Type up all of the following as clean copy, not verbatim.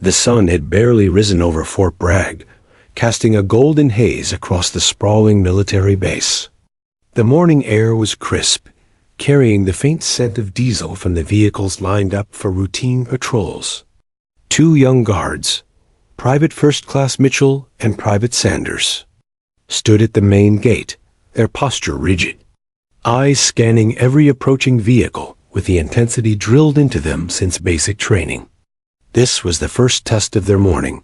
The sun had barely risen over Fort Bragg, casting a golden haze across the sprawling military base. The morning air was crisp, carrying the faint scent of diesel from the vehicles lined up for routine patrols. Two young guards, Private First Class Mitchell and Private Sanders, stood at the main gate, their posture rigid, eyes scanning every approaching vehicle with the intensity drilled into them since basic training. This was the first test of their morning,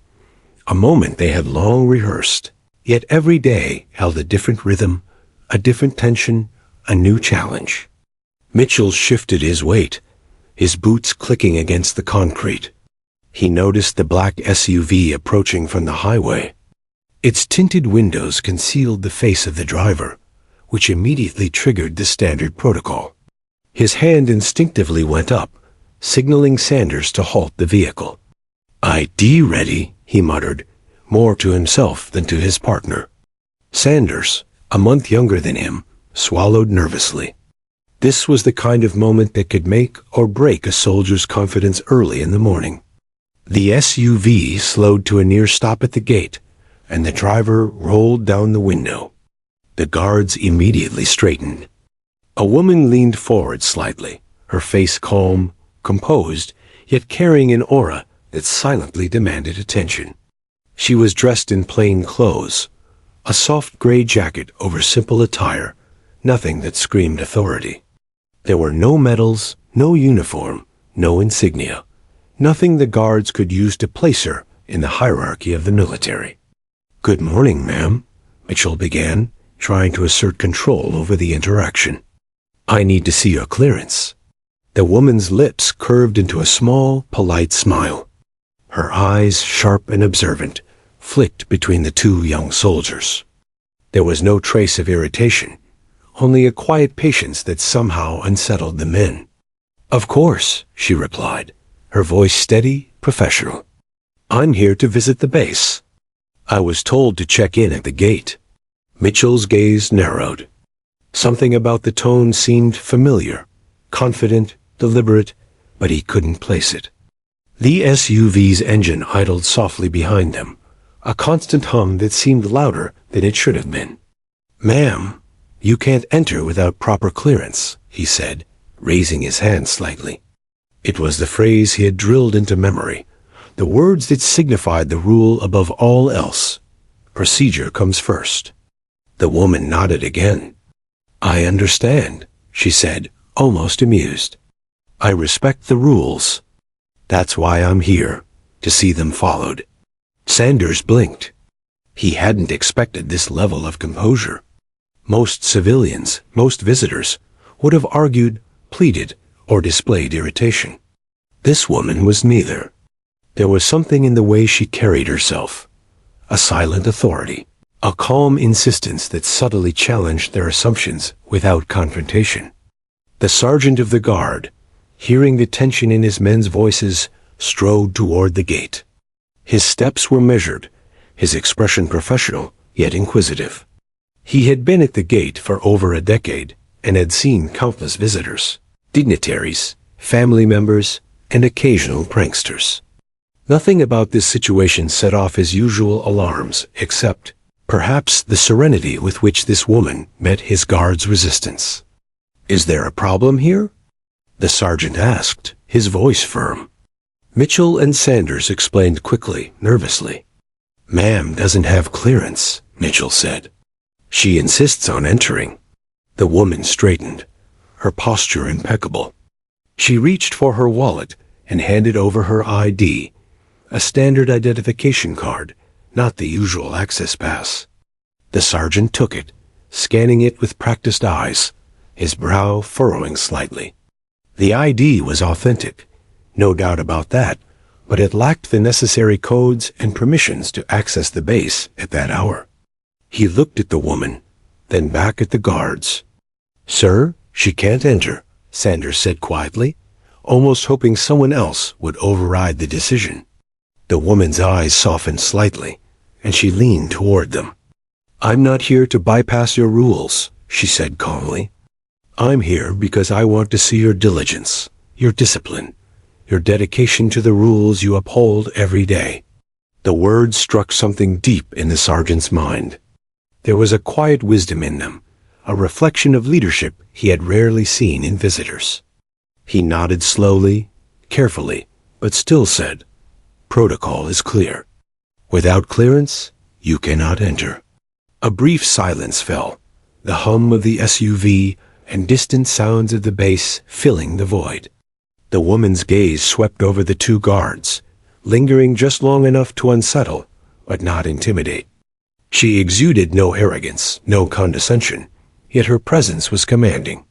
a moment they had long rehearsed, yet every day held a different rhythm, a different tension, a new challenge. Mitchell shifted his weight, his boots clicking against the concrete. He noticed the black SUV approaching from the highway. Its tinted windows concealed the face of the driver, which immediately triggered the standard protocol. His hand instinctively went up, signaling Sanders to halt the vehicle. "ID ready," he muttered, more to himself than to his partner. Sanders, a month younger than him, swallowed nervously. This was the kind of moment that could make or break a soldier's confidence early in the morning. The SUV slowed to a near stop at the gate, and the driver rolled down the window. The guards immediately straightened. A woman leaned forward slightly, her face calm, composed, yet carrying an aura that silently demanded attention. She was dressed in plain clothes, a soft gray jacket over simple attire, nothing that screamed authority. There were no medals, no uniform, no insignia, nothing the guards could use to place her in the hierarchy of the military. "Good morning, ma'am," Mitchell began, trying to assert control over the interaction. "I need to see your clearance." The woman's lips curved into a small, polite smile. Her eyes, sharp and observant, flicked between the two young soldiers. There was no trace of irritation, only a quiet patience that somehow unsettled the men. "Of course," she replied, her voice steady, professional. "I'm here to visit the base. I was told to check in at the gate." Mitchell's gaze narrowed. Something about the tone seemed familiar, confident, deliberate, but he couldn't place it. The SUV's engine idled softly behind them, a constant hum that seemed louder than it should have been. "Ma'am, you can't enter without proper clearance," he said, raising his hand slightly. It was the phrase he had drilled into memory, the words that signified the rule above all else. Procedure comes first. The woman nodded again. "I understand," she said, almost amused. "I respect the rules. That's why I'm here, to see them followed." Sanders blinked. He hadn't expected this level of composure. Most civilians, most visitors, would have argued, pleaded, or displayed irritation. This woman was neither. There was something in the way she carried herself, a silent authority, a calm insistence that subtly challenged their assumptions without confrontation. The sergeant of the guard, hearing the tension in his men's voices, strode toward the gate. His steps were measured, his expression professional, yet inquisitive. He had been at the gate for over a decade and had seen countless visitors, dignitaries, family members, and occasional pranksters. Nothing about this situation set off his usual alarms, except, perhaps, the serenity with which this woman met his guard's resistance. "Is there a problem here?" the sergeant asked, his voice firm. Mitchell and Sanders explained quickly, nervously. "Ma'am doesn't have clearance," Mitchell said. "She insists on entering." The woman straightened, her posture impeccable. She reached for her wallet and handed over her ID, a standard identification card, not the usual access pass. The sergeant took it, scanning it with practiced eyes, his brow furrowing slightly. The ID was authentic, no doubt about that, but it lacked the necessary codes and permissions to access the base at that hour. He looked at the woman, then back at the guards. "Sir, she can't enter," Sanders said quietly, almost hoping someone else would override the decision. The woman's eyes softened slightly, and she leaned toward them. "I'm not here to bypass your rules," she said calmly. "I'm here because I want to see your diligence, your discipline, your dedication to the rules you uphold every day." The words struck something deep in the sergeant's mind. There was a quiet wisdom in them, a reflection of leadership he had rarely seen in visitors. He nodded slowly, carefully, but still said, "Protocol is clear. Without clearance, you cannot enter." A brief silence fell, the hum of the SUV and distant sounds of the base filling the void. The woman's gaze swept over the two guards, lingering just long enough to unsettle, but not intimidate. She exuded no arrogance, no condescension, yet her presence was commanding.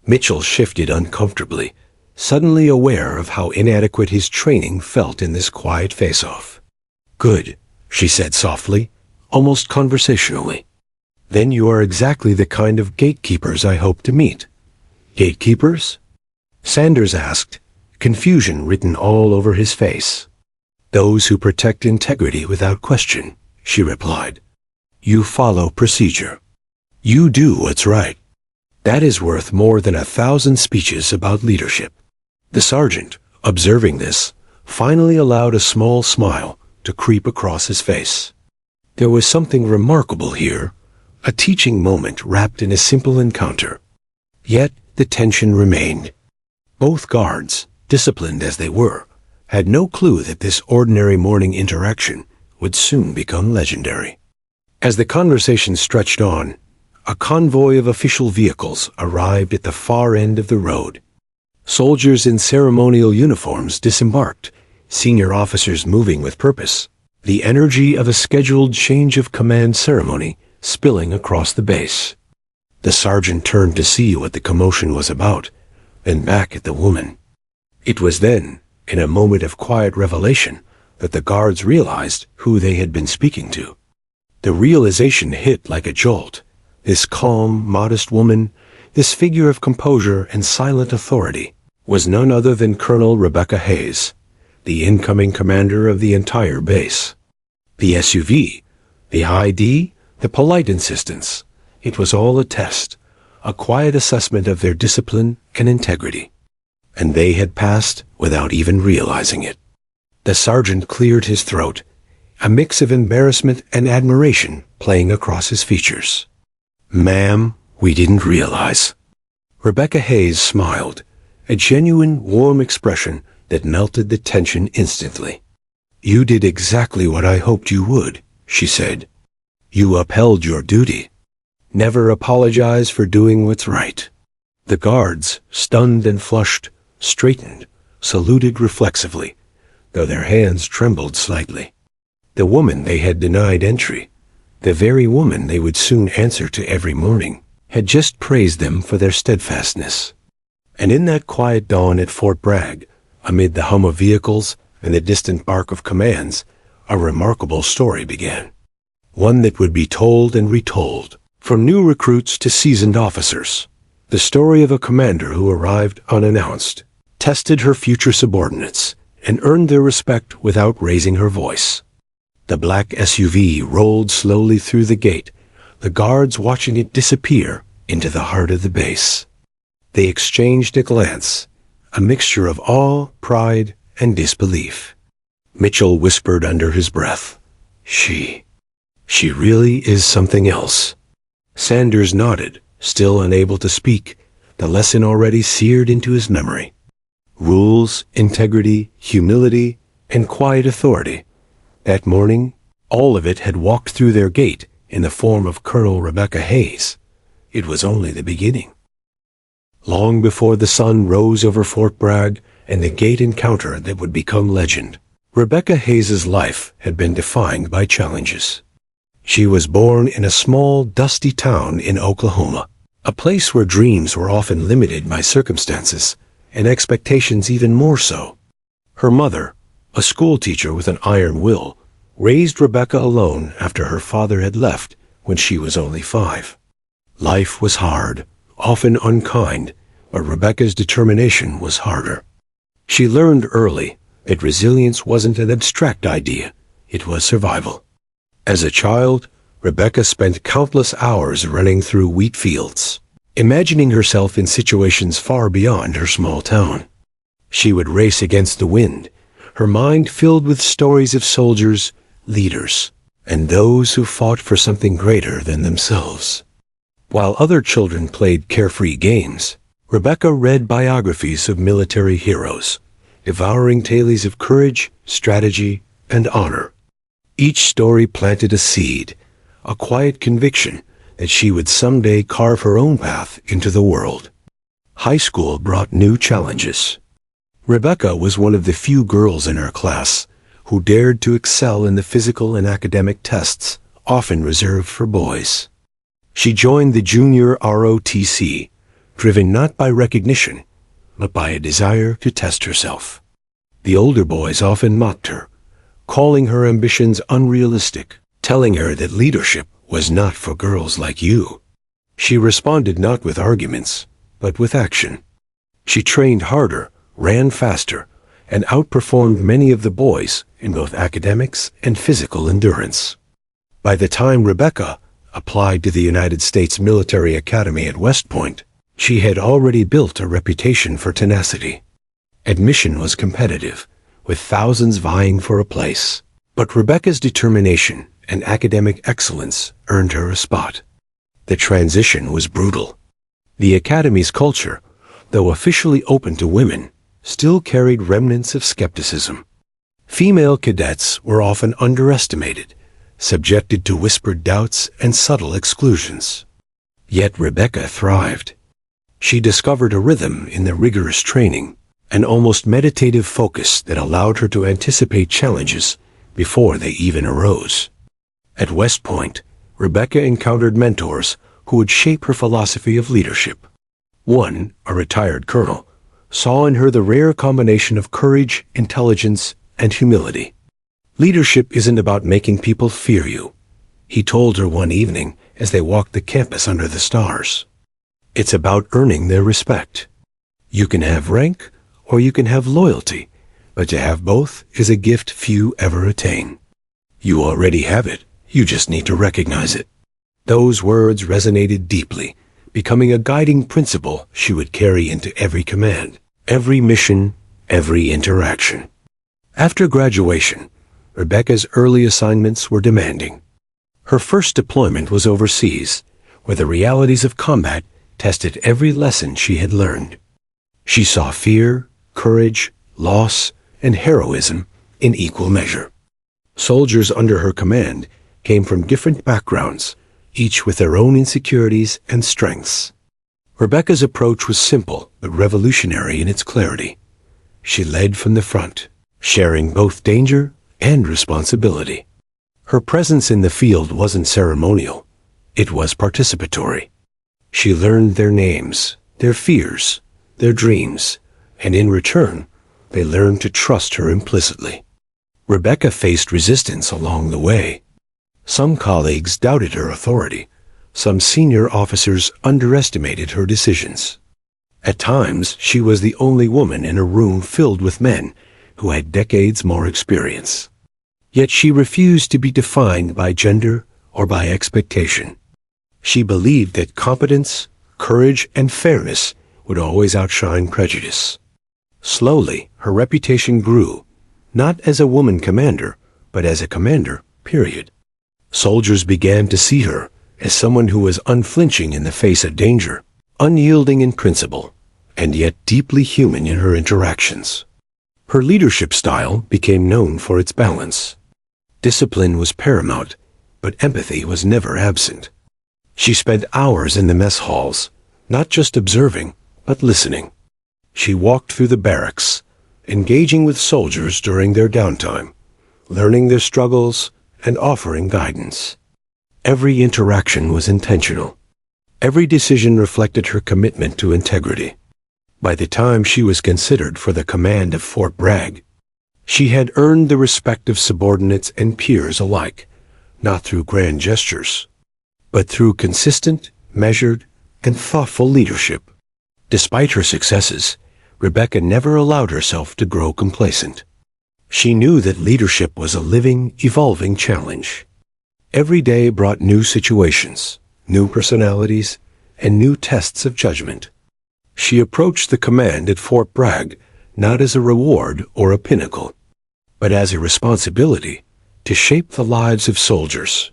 Mitchell shifted uncomfortably, suddenly aware of how inadequate his training felt in this quiet face-off. "Good," she said softly, almost conversationally. "Then you are exactly the kind of gatekeepers I hope to meet." "Gatekeepers?" Sanders asked, confusion written all over his face. "Those who protect integrity without question," she replied. "You follow procedure. You do what's right. That is worth more than 1,000 speeches about leadership." The sergeant, observing this, finally allowed a small smile to creep across his face. There was something remarkable here, a teaching moment wrapped in a simple encounter. Yet the tension remained. Both guards, disciplined as they were, had no clue that this ordinary morning interaction would soon become legendary. As the conversation stretched on, a convoy of official vehicles arrived at the far end of the road. Soldiers in ceremonial uniforms disembarked, senior officers moving with purpose, the energy of a scheduled change of command ceremony spilling across the base. The sergeant turned to see what the commotion was about, then back at the woman. It was then, in a moment of quiet revelation, that the guards realized who they had been speaking to. The realization hit like a jolt. This calm, modest woman, this figure of composure and silent authority, was none other than Colonel Rebecca Hayes, the incoming commander of the entire base. The SUV, the ID, the polite insistence, it was all a test, a quiet assessment of their discipline and integrity. And they had passed without even realizing it. The sergeant cleared his throat, a mix of embarrassment and admiration playing across his features. "Ma'am, we didn't realize." Rebecca Hayes smiled, a genuine, warm expression that melted the tension instantly. "You did exactly what I hoped you would," she said. "You upheld your duty. Never apologize for doing what's right." The guards, stunned and flushed, straightened, saluted reflexively, though their hands trembled slightly. The woman they had denied entry, the very woman they would soon answer to every morning, had just praised them for their steadfastness. And in that quiet dawn at Fort Bragg, amid the hum of vehicles and the distant bark of commands, a remarkable story began. One that would be told and retold, from new recruits to seasoned officers. The story of a commander who arrived unannounced, tested her future subordinates, and earned their respect without raising her voice. The black SUV rolled slowly through the gate, the guards watching it disappear into the heart of the base. They exchanged a glance, a mixture of awe, pride, and disbelief. Mitchell whispered under his breath, She really is something else." Sanders nodded, still unable to speak, the lesson already seared into his memory. Rules, integrity, humility, and quiet authority. That morning, all of it had walked through their gate in the form of Colonel Rebecca Hayes. It was only the beginning. Long before the sun rose over Fort Bragg and the gate encounter that would become legend, Rebecca Hayes's life had been defined by challenges. She was born in a small, dusty town in Oklahoma, a place where dreams were often limited by circumstances, and expectations even more so. Her mother, a schoolteacher with an iron will, raised Rebecca alone after her father had left when she was only 5. Life was hard, often unkind, but Rebecca's determination was harder. She learned early that resilience wasn't an abstract idea, it was survival. As a child, Rebecca spent countless hours running through wheat fields, imagining herself in situations far beyond her small town. She would race against the wind, her mind filled with stories of soldiers, leaders, and those who fought for something greater than themselves. While other children played carefree games, Rebecca read biographies of military heroes, devouring tales of courage, strategy, and honor. Each story planted a seed, a quiet conviction that she would someday carve her own path into the world. High school brought new challenges. Rebecca was one of the few girls in her class who dared to excel in the physical and academic tests often reserved for boys. She joined the junior ROTC, driven not by recognition, but by a desire to test herself. The older boys often mocked her, calling her ambitions unrealistic, telling her that leadership was not for girls like you. She responded not with arguments, but with action. She trained harder, ran faster, and outperformed many of the boys in both academics and physical endurance. By the time Rebecca applied to the United States Military Academy at West Point, she had already built a reputation for tenacity. Admission was competitive, with thousands vying for a place. But Rebecca's determination and academic excellence earned her a spot. The transition was brutal. The Academy's culture, though officially open to women, still carried remnants of skepticism. Female cadets were often underestimated, subjected to whispered doubts and subtle exclusions. Yet Rebecca thrived. She discovered a rhythm in the rigorous training, an almost meditative focus that allowed her to anticipate challenges before they even arose. At West Point, Rebecca encountered mentors who would shape her philosophy of leadership. One, a retired colonel, saw in her the rare combination of courage, intelligence, and humility. Leadership isn't about making people fear you, he told her one evening as they walked the campus under the stars. It's about earning their respect. You can have rank, or you can have loyalty, but to have both is a gift few ever attain. You already have it, you just need to recognize it. Those words resonated deeply, becoming a guiding principle she would carry into every command, every mission, every interaction. After graduation, Rebecca's early assignments were demanding. Her first deployment was overseas, where the realities of combat tested every lesson she had learned. She saw fear, courage, loss, and heroism in equal measure. Soldiers under her command came from different backgrounds, each with their own insecurities and strengths. Rebecca's approach was simple but revolutionary in its clarity. She led from the front, sharing both danger and responsibility. Her presence in the field wasn't ceremonial, it was participatory. She learned their names, their fears, their dreams, and in return, they learned to trust her implicitly. Rebecca faced resistance along the way. Some colleagues doubted her authority. Some senior officers underestimated her decisions. At times, she was the only woman in a room filled with men who had decades more experience. Yet she refused to be defined by gender or by expectation. She believed that competence, courage, and fairness would always outshine prejudice. Slowly, her reputation grew, not as a woman commander, but as a commander, period. Soldiers began to see her as someone who was unflinching in the face of danger, unyielding in principle, and yet deeply human in her interactions. Her leadership style became known for its balance. Discipline was paramount, but empathy was never absent. She spent hours in the mess halls, not just observing, but listening. She walked through the barracks, engaging with soldiers during their downtime, learning their struggles, and offering guidance. Every interaction was intentional. Every decision reflected her commitment to integrity. By the time she was considered for the command of Fort Bragg, she had earned the respect of subordinates and peers alike, not through grand gestures, but through consistent, measured, and thoughtful leadership. Despite her successes, Rebecca never allowed herself to grow complacent. She knew that leadership was a living, evolving challenge. Every day brought new situations, new personalities, and new tests of judgment. She approached the command at Fort Bragg not as a reward or a pinnacle, but as a responsibility to shape the lives of soldiers,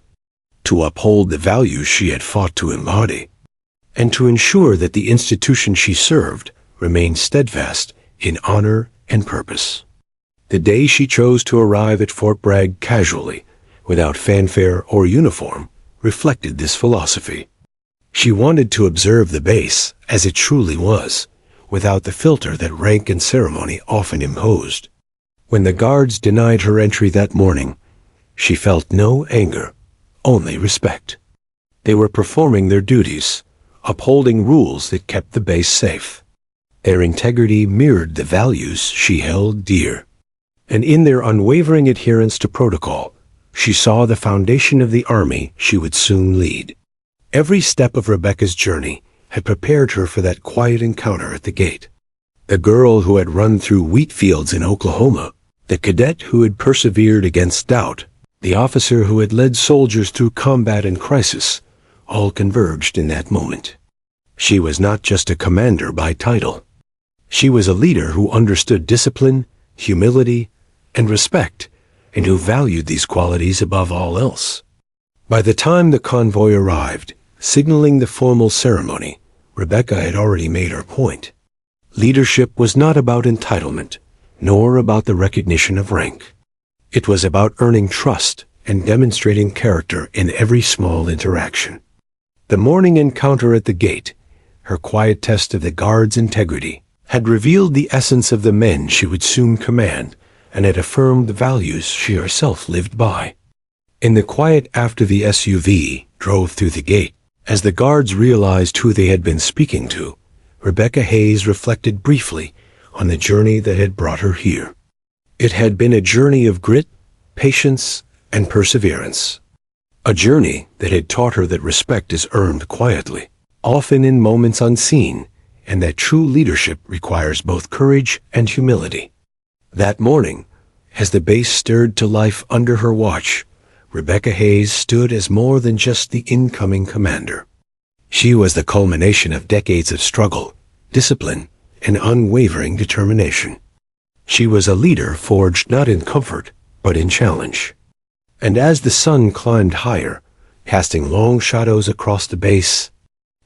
to uphold the values she had fought to embody, and to ensure that the institution she served remained steadfast in honor and purpose. The day she chose to arrive at Fort Bragg casually, without fanfare or uniform, reflected this philosophy. She wanted to observe the base as it truly was, without the filter that rank and ceremony often imposed. When the guards denied her entry that morning, she felt no anger, only respect. They were performing their duties, upholding rules that kept the base safe. Their integrity mirrored the values she held dear. And in their unwavering adherence to protocol, she saw the foundation of the army she would soon lead. Every step of Rebecca's journey had prepared her for that quiet encounter at the gate. The girl who had run through wheat fields in Oklahoma, the cadet who had persevered against doubt, the officer who had led soldiers through combat and crisis, all converged in that moment. She was not just a commander by title. She was a leader who understood discipline, humility, and respect, and who valued these qualities above all else. By the time the convoy arrived, signaling the formal ceremony, Rebecca had already made her point. Leadership was not about entitlement, nor about the recognition of rank. It was about earning trust and demonstrating character in every small interaction. The morning encounter at the gate, her quiet test of the guard's integrity, had revealed the essence of the men she would soon command, and had affirmed the values she herself lived by. In the quiet after the SUV drove through the gate, as the guards realized who they had been speaking to, Rebecca Hayes reflected briefly on the journey that had brought her here. It had been a journey of grit, patience, and perseverance. A journey that had taught her that respect is earned quietly, often in moments unseen, and that true leadership requires both courage and humility. That morning, as the base stirred to life under her watch, Rebecca Hayes stood as more than just the incoming commander. She was the culmination of decades of struggle, discipline, and unwavering determination. She was a leader forged not in comfort, but in challenge. And as the sun climbed higher, casting long shadows across the base,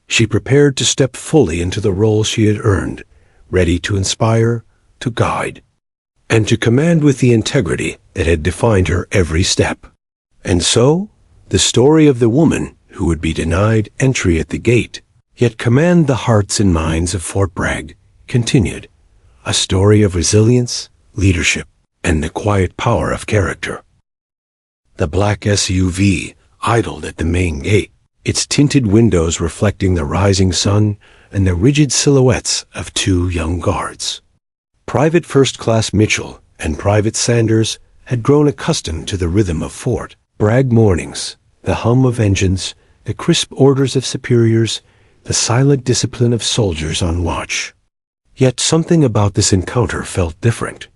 she prepared to step fully into the role she had earned, ready to inspire, to guide, and to command with the integrity that had defined her every step. And so, the story of the woman who would be denied entry at the gate, yet command the hearts and minds of Fort Bragg, continued, a story of resilience, leadership, and the quiet power of character. The black SUV idled at the main gate, its tinted windows reflecting the rising sun and the rigid silhouettes of two young guards. Private First Class Mitchell and Private Sanders had grown accustomed to the rhythm of Fort Bragg mornings, the hum of engines, the crisp orders of superiors, the silent discipline of soldiers on watch. Yet something about this encounter felt different.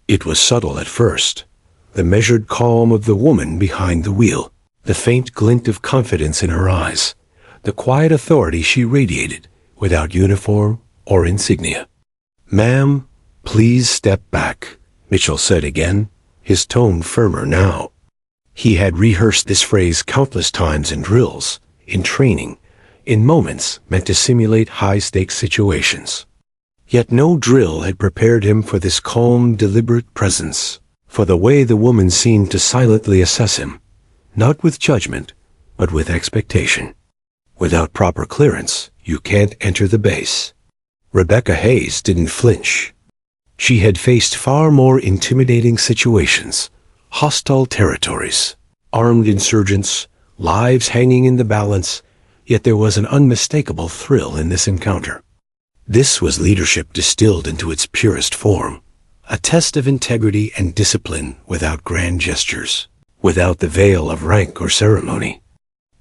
It was subtle at first, the measured calm of the woman behind the wheel, the faint glint of confidence in her eyes, the quiet authority she radiated without uniform or insignia. "Ma'am, please step back," Mitchell said again, his tone firmer now. He had rehearsed this phrase countless times in drills, in training, in moments meant to simulate high-stakes situations. Yet no drill had prepared him for this calm, deliberate presence, for the way the woman seemed to silently assess him, not with judgment, but with expectation. Without proper clearance, you can't enter the base. Rebecca Hayes didn't flinch. She had faced far more intimidating situations, hostile territories, armed insurgents, lives hanging in the balance, yet there was an unmistakable thrill in this encounter. This was leadership distilled into its purest form, a test of integrity and discipline without grand gestures, without the veil of rank or ceremony.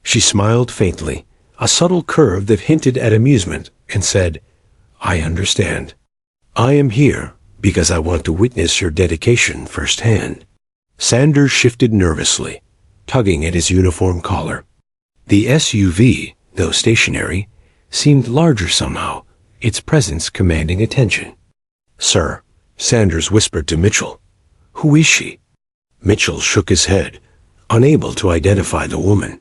She smiled faintly, a subtle curve that hinted at amusement, and said, "I understand. I am here because I want to witness your dedication firsthand." Sanders shifted nervously, tugging at his uniform collar. The SUV, though stationary, seemed larger somehow, its presence commanding attention. "Sir," Sanders whispered to Mitchell. "Who is she?" Mitchell shook his head, unable to identify the woman.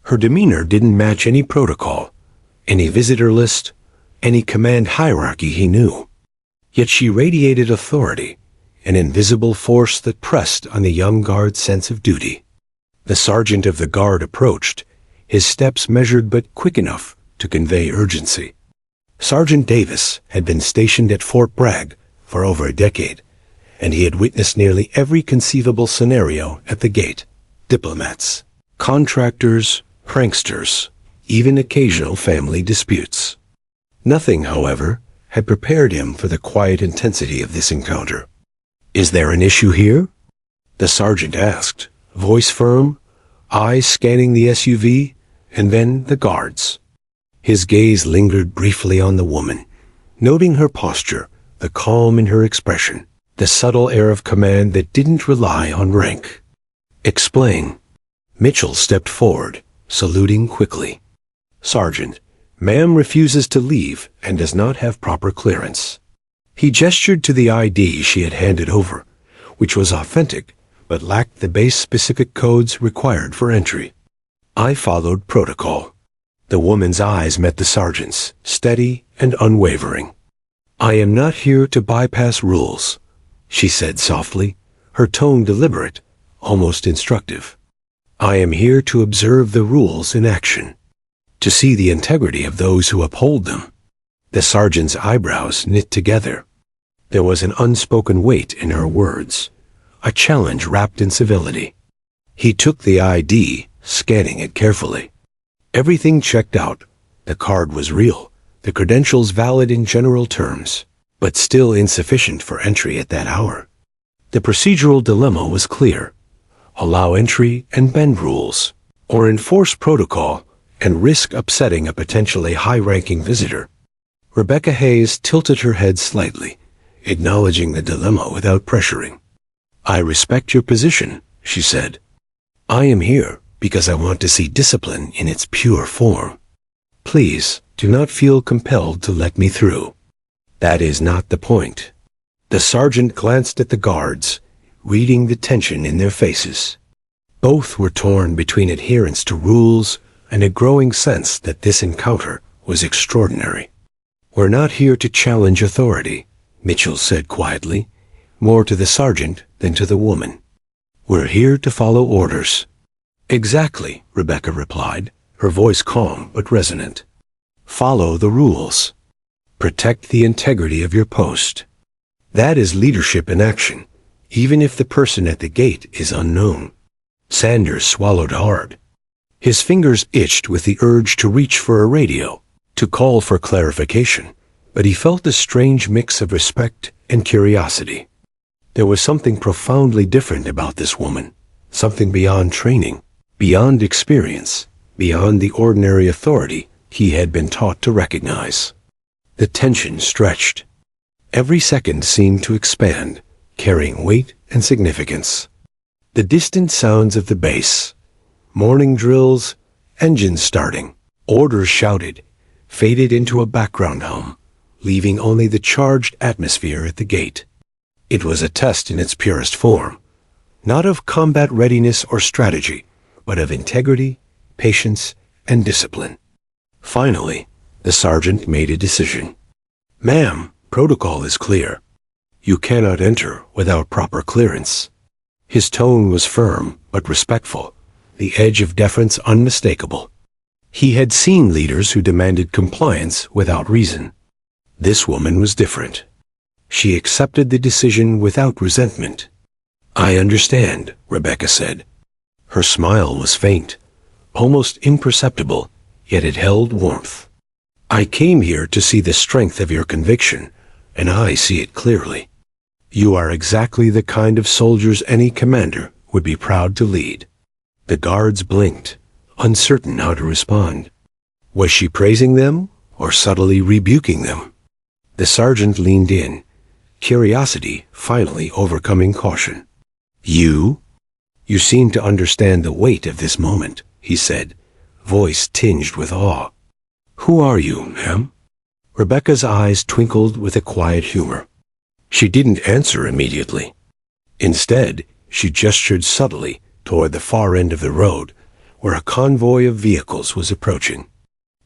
Her demeanor didn't match any protocol, any visitor list, any command hierarchy he knew. Yet she radiated authority, an invisible force that pressed on the young guard's sense of duty. The sergeant of the guard approached, his steps measured but quick enough to convey urgency. Sergeant Davis had been stationed at Fort Bragg for over a decade, and he had witnessed nearly every conceivable scenario at the gate. Diplomats, contractors, pranksters, even occasional family disputes. Nothing, however, had prepared him for the quiet intensity of this encounter. "Is there an issue here?" the sergeant asked, voice firm, eyes scanning the SUV, and then the guards. His gaze lingered briefly on the woman, noting her posture, the calm in her expression, the subtle air of command that didn't rely on rank. "Explain." Mitchell stepped forward, saluting quickly. "Sergeant, ma'am refuses to leave and does not have proper clearance." He gestured to the ID she had handed over, which was authentic but lacked the base-specific codes required for entry. I followed protocol. The woman's eyes met the sergeant's, steady and unwavering. "I am not here to bypass rules," she said softly, her tone deliberate, almost instructive. "I am here to observe the rules in action, to see the integrity of those who uphold them." The sergeant's eyebrows knit together. There was an unspoken weight in her words, a challenge wrapped in civility. He took the ID, scanning it carefully. Everything checked out. The card was real, the credentials valid in general terms, but still insufficient for entry at that hour. The procedural dilemma was clear. Allow entry and bend rules, or enforce protocol and risk upsetting a potentially high-ranking visitor. Rebecca Hayes tilted her head slightly, acknowledging the dilemma without pressuring. "I respect your position," she said. "I am here because I want to see discipline in its pure form. Please do not feel compelled to let me through." "That is not the point." The sergeant glanced at the guards, reading the tension in their faces. Both were torn between adherence to rules and a growing sense that this encounter was extraordinary. "We're not here to challenge authority," Mitchell said quietly, more to the sergeant than to the woman. "We're here to follow orders." "Exactly," Rebecca replied, her voice calm but resonant. "Follow the rules. Protect the integrity of your post. That is leadership in action, even if the person at the gate is unknown." Sanders swallowed hard. His fingers itched with the urge to reach for a radio, to call for clarification, but he felt a strange mix of respect and curiosity. There was something profoundly different about this woman, something beyond training, beyond experience, beyond the ordinary authority he had been taught to recognize. The tension stretched. Every second seemed to expand, carrying weight and significance. The distant sounds of the base, morning drills, engines starting, orders shouted, faded into a background hum, leaving only the charged atmosphere at the gate. It was a test in its purest form, not of combat readiness or strategy, but of integrity, patience, and discipline. Finally, the sergeant made a decision. "Ma'am, protocol is clear. You cannot enter without proper clearance." His tone was firm but respectful, the edge of deference unmistakable. He had seen leaders who demanded compliance without reason. This woman was different. She accepted the decision without resentment. "I understand," Rebecca said. Her smile was faint, almost imperceptible, yet it held warmth. "I came here to see the strength of your conviction, and I see it clearly. You are exactly the kind of soldiers any commander would be proud to lead." The guards blinked, uncertain how to respond. Was she praising them or subtly rebuking them? The sergeant leaned in, curiosity finally overcoming caution. "You? You seem to understand the weight of this moment," he said, voice tinged with awe. "Who are you, ma'am?" Rebecca's eyes twinkled with a quiet humor. She didn't answer immediately. Instead, she gestured subtly toward the far end of the road, where a convoy of vehicles was approaching.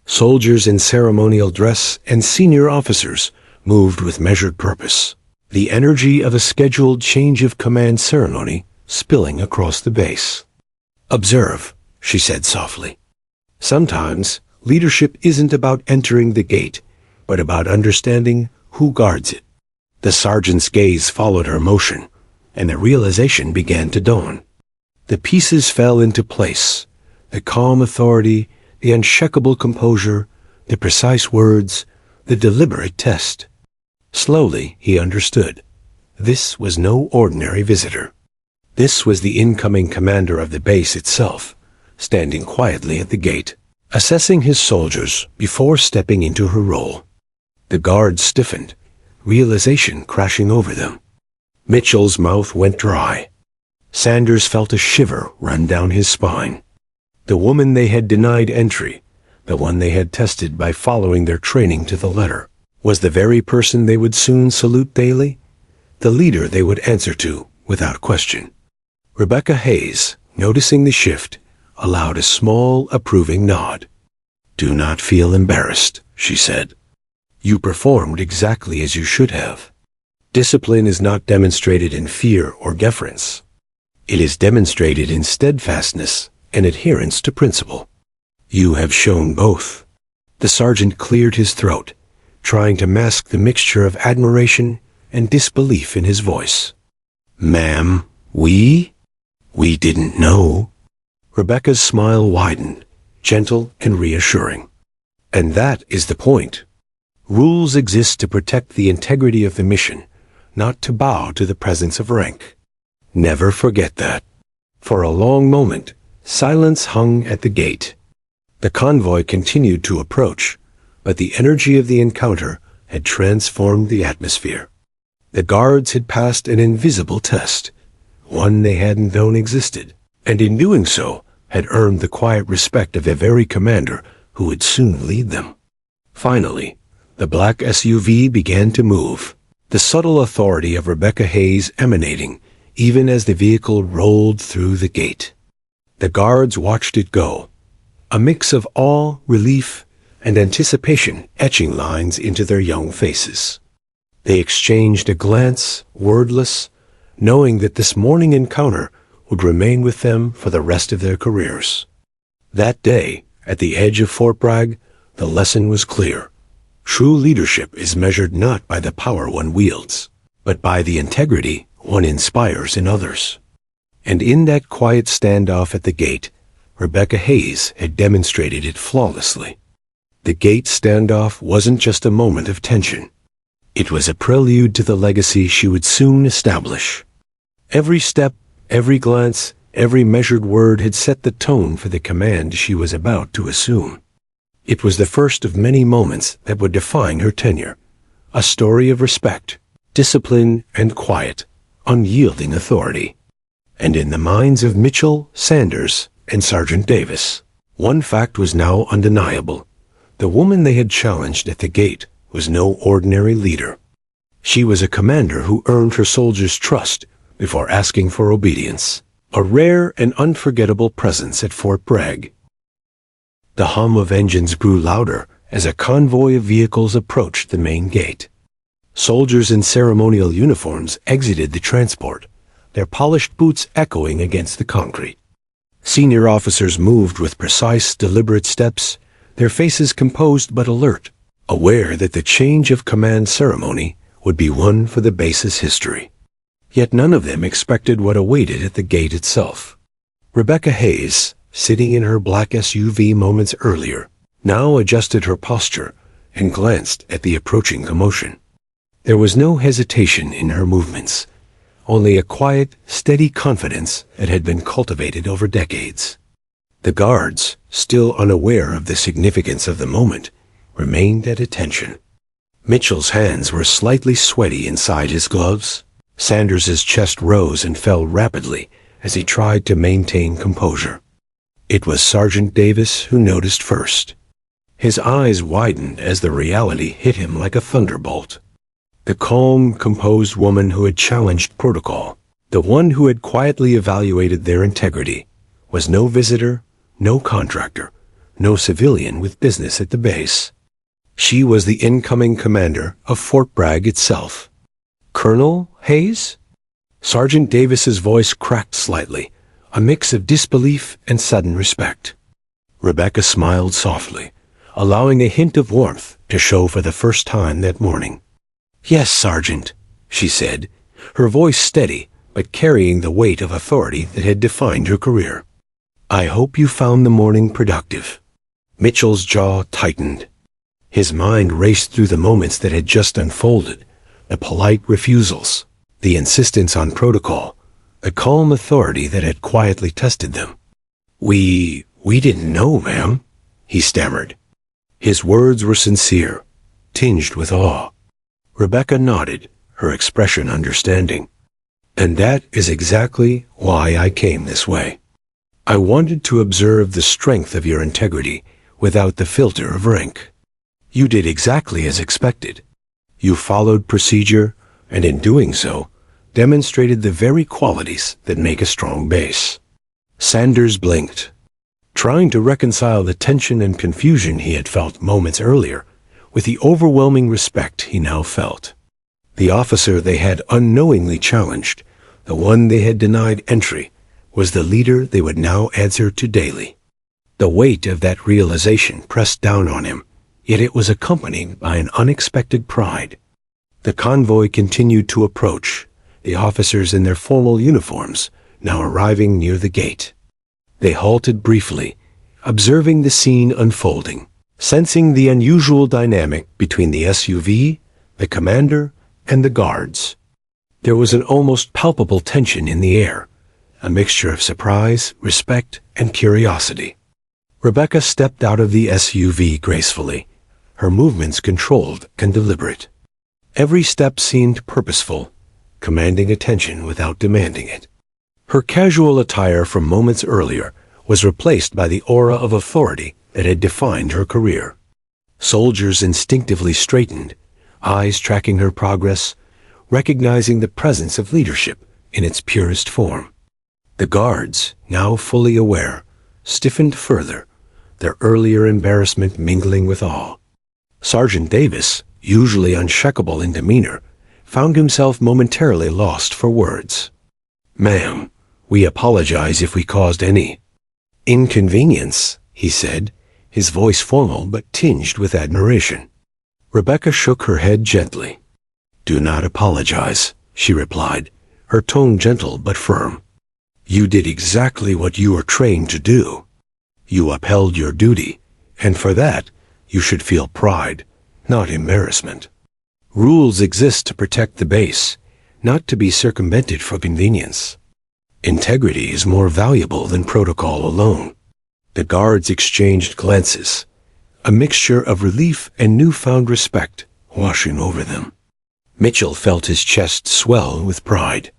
Soldiers in ceremonial dress and senior officers moved with measured purpose, the energy of a scheduled change of command ceremony spilling across the base. "Observe," she said softly. "Sometimes leadership isn't about entering the gate, but about understanding who guards it." The sergeant's gaze followed her motion, and the realization began to dawn. The pieces fell into place: the calm authority, the unshakable composure, the precise words, the deliberate test. Slowly, he understood. This was no ordinary visitor. This was the incoming commander of the base itself, standing quietly at the gate, assessing his soldiers before stepping into her role. The guards stiffened, realization crashing over them. Mitchell's mouth went dry. Sanders felt a shiver run down his spine. The woman they had denied entry, the one they had tested by following their training to the letter, was the very person they would soon salute daily, the leader they would answer to without question. Rebecca Hayes, noticing the shift, allowed a small, approving nod. "Do not feel embarrassed," she said. "You performed exactly as you should have. Discipline is not demonstrated in fear or deference. It is demonstrated in steadfastness and adherence to principle. You have shown both." The sergeant cleared his throat, trying to mask the mixture of admiration and disbelief in his voice. "Ma'am, we didn't know." Rebecca's smile widened, gentle and reassuring. "And that is the point. Rules exist to protect the integrity of the mission, not to bow to the presence of rank. Never forget that." For a long moment, silence hung at the gate. The convoy continued to approach, but the energy of the encounter had transformed the atmosphere. The guards had passed an invisible test, one they hadn't known existed, and in doing so had earned the quiet respect of their very commander who would soon lead them. Finally, the black SUV began to move, the subtle authority of Rebecca Hayes emanating even as the vehicle rolled through the gate. The guards watched it go, a mix of awe, relief, and anticipation etching lines into their young faces. They exchanged a glance, wordless, knowing that this morning encounter would remain with them for the rest of their careers. That day, at the edge of Fort Bragg, the lesson was clear. True leadership is measured not by the power one wields, but by the integrity one inspires in others. And in that quiet standoff at the gate, Rebecca Hayes had demonstrated it flawlessly. The gate standoff wasn't just a moment of tension. It was a prelude to the legacy she would soon establish. Every step, every glance, every measured word had set the tone for the command she was about to assume. It was the first of many moments that would define her tenure, a story of respect, discipline, and quiet, unyielding authority. And in the minds of Mitchell, Sanders, and Sergeant Davis, one fact was now undeniable. The woman they had challenged at the gate was no ordinary leader. She was a commander who earned her soldiers' trust before asking for obedience, a rare and unforgettable presence at Fort Bragg. The hum of engines grew louder as a convoy of vehicles approached the main gate. Soldiers in ceremonial uniforms exited the transport, their polished boots echoing against the concrete. Senior officers moved with precise, deliberate steps, their faces composed but alert, aware that the change of command ceremony would be one for the base's history. Yet none of them expected what awaited at the gate itself. Rebecca Hayes, sitting in her black SUV moments earlier, now adjusted her posture and glanced at the approaching commotion. There was no hesitation in her movements, only a quiet, steady confidence that had been cultivated over decades. The guards, still unaware of the significance of the moment, remained at attention. Mitchell's hands were slightly sweaty inside his gloves. Sanders's chest rose and fell rapidly as he tried to maintain composure. It was Sergeant Davis who noticed first. His eyes widened as the reality hit him like a thunderbolt. The calm, composed woman who had challenged protocol, the one who had quietly evaluated their integrity, was no visitor, no contractor, no civilian with business at the base. She was the incoming commander of Fort Bragg itself. Colonel Hayes? Sergeant Davis's voice cracked slightly, a mix of disbelief and sudden respect. Rebecca smiled softly, allowing a hint of warmth to show for the first time that morning. "Yes, Sergeant," she said, her voice steady but carrying the weight of authority that had defined her career. "I hope you found the morning productive." Mitchell's jaw tightened. His mind raced through the moments that had just unfolded, the polite refusals, the insistence on protocol, the calm authority that had quietly tested them. We didn't know, ma'am," he stammered. His words were sincere, tinged with awe. Rebecca nodded, her expression understanding. "And that is exactly why I came this way. I wanted to observe the strength of your integrity without the filter of rank. You did exactly as expected. You followed procedure, and in doing so, demonstrated the very qualities that make a strong base." Sanders blinked, trying to reconcile the tension and confusion he had felt moments earlier with the overwhelming respect he now felt. The officer they had unknowingly challenged, the one they had denied entry, was the leader they would now answer to daily. The weight of that realization pressed down on him, yet it was accompanied by an unexpected pride. The convoy continued to approach, the officers in their formal uniforms now arriving near the gate. They halted briefly, observing the scene unfolding, sensing the unusual dynamic between the SUV, the commander, and the guards. There was an almost palpable tension in the air, a mixture of surprise, respect, and curiosity. Rebecca stepped out of the SUV gracefully, her movements controlled and deliberate. Every step seemed purposeful, commanding attention without demanding it. Her casual attire from moments earlier was replaced by the aura of authority that had defined her career. Soldiers instinctively straightened, eyes tracking her progress, recognizing the presence of leadership in its purest form. The guards, now fully aware, stiffened further, their earlier embarrassment mingling with awe. Sergeant Davis, usually unshakable in demeanor, found himself momentarily lost for words. "Ma'am, we apologize if we caused any inconvenience," he said, his voice formal but tinged with admiration. Rebecca shook her head gently. "Do not apologize," she replied, her tone gentle but firm. "You did exactly what you were trained to do. You upheld your duty, and for that, you should feel pride, not embarrassment. Rules exist to protect the base, not to be circumvented for convenience. Integrity is more valuable than protocol alone." The guards exchanged glances, a mixture of relief and newfound respect washing over them. Mitchell felt his chest swell with pride.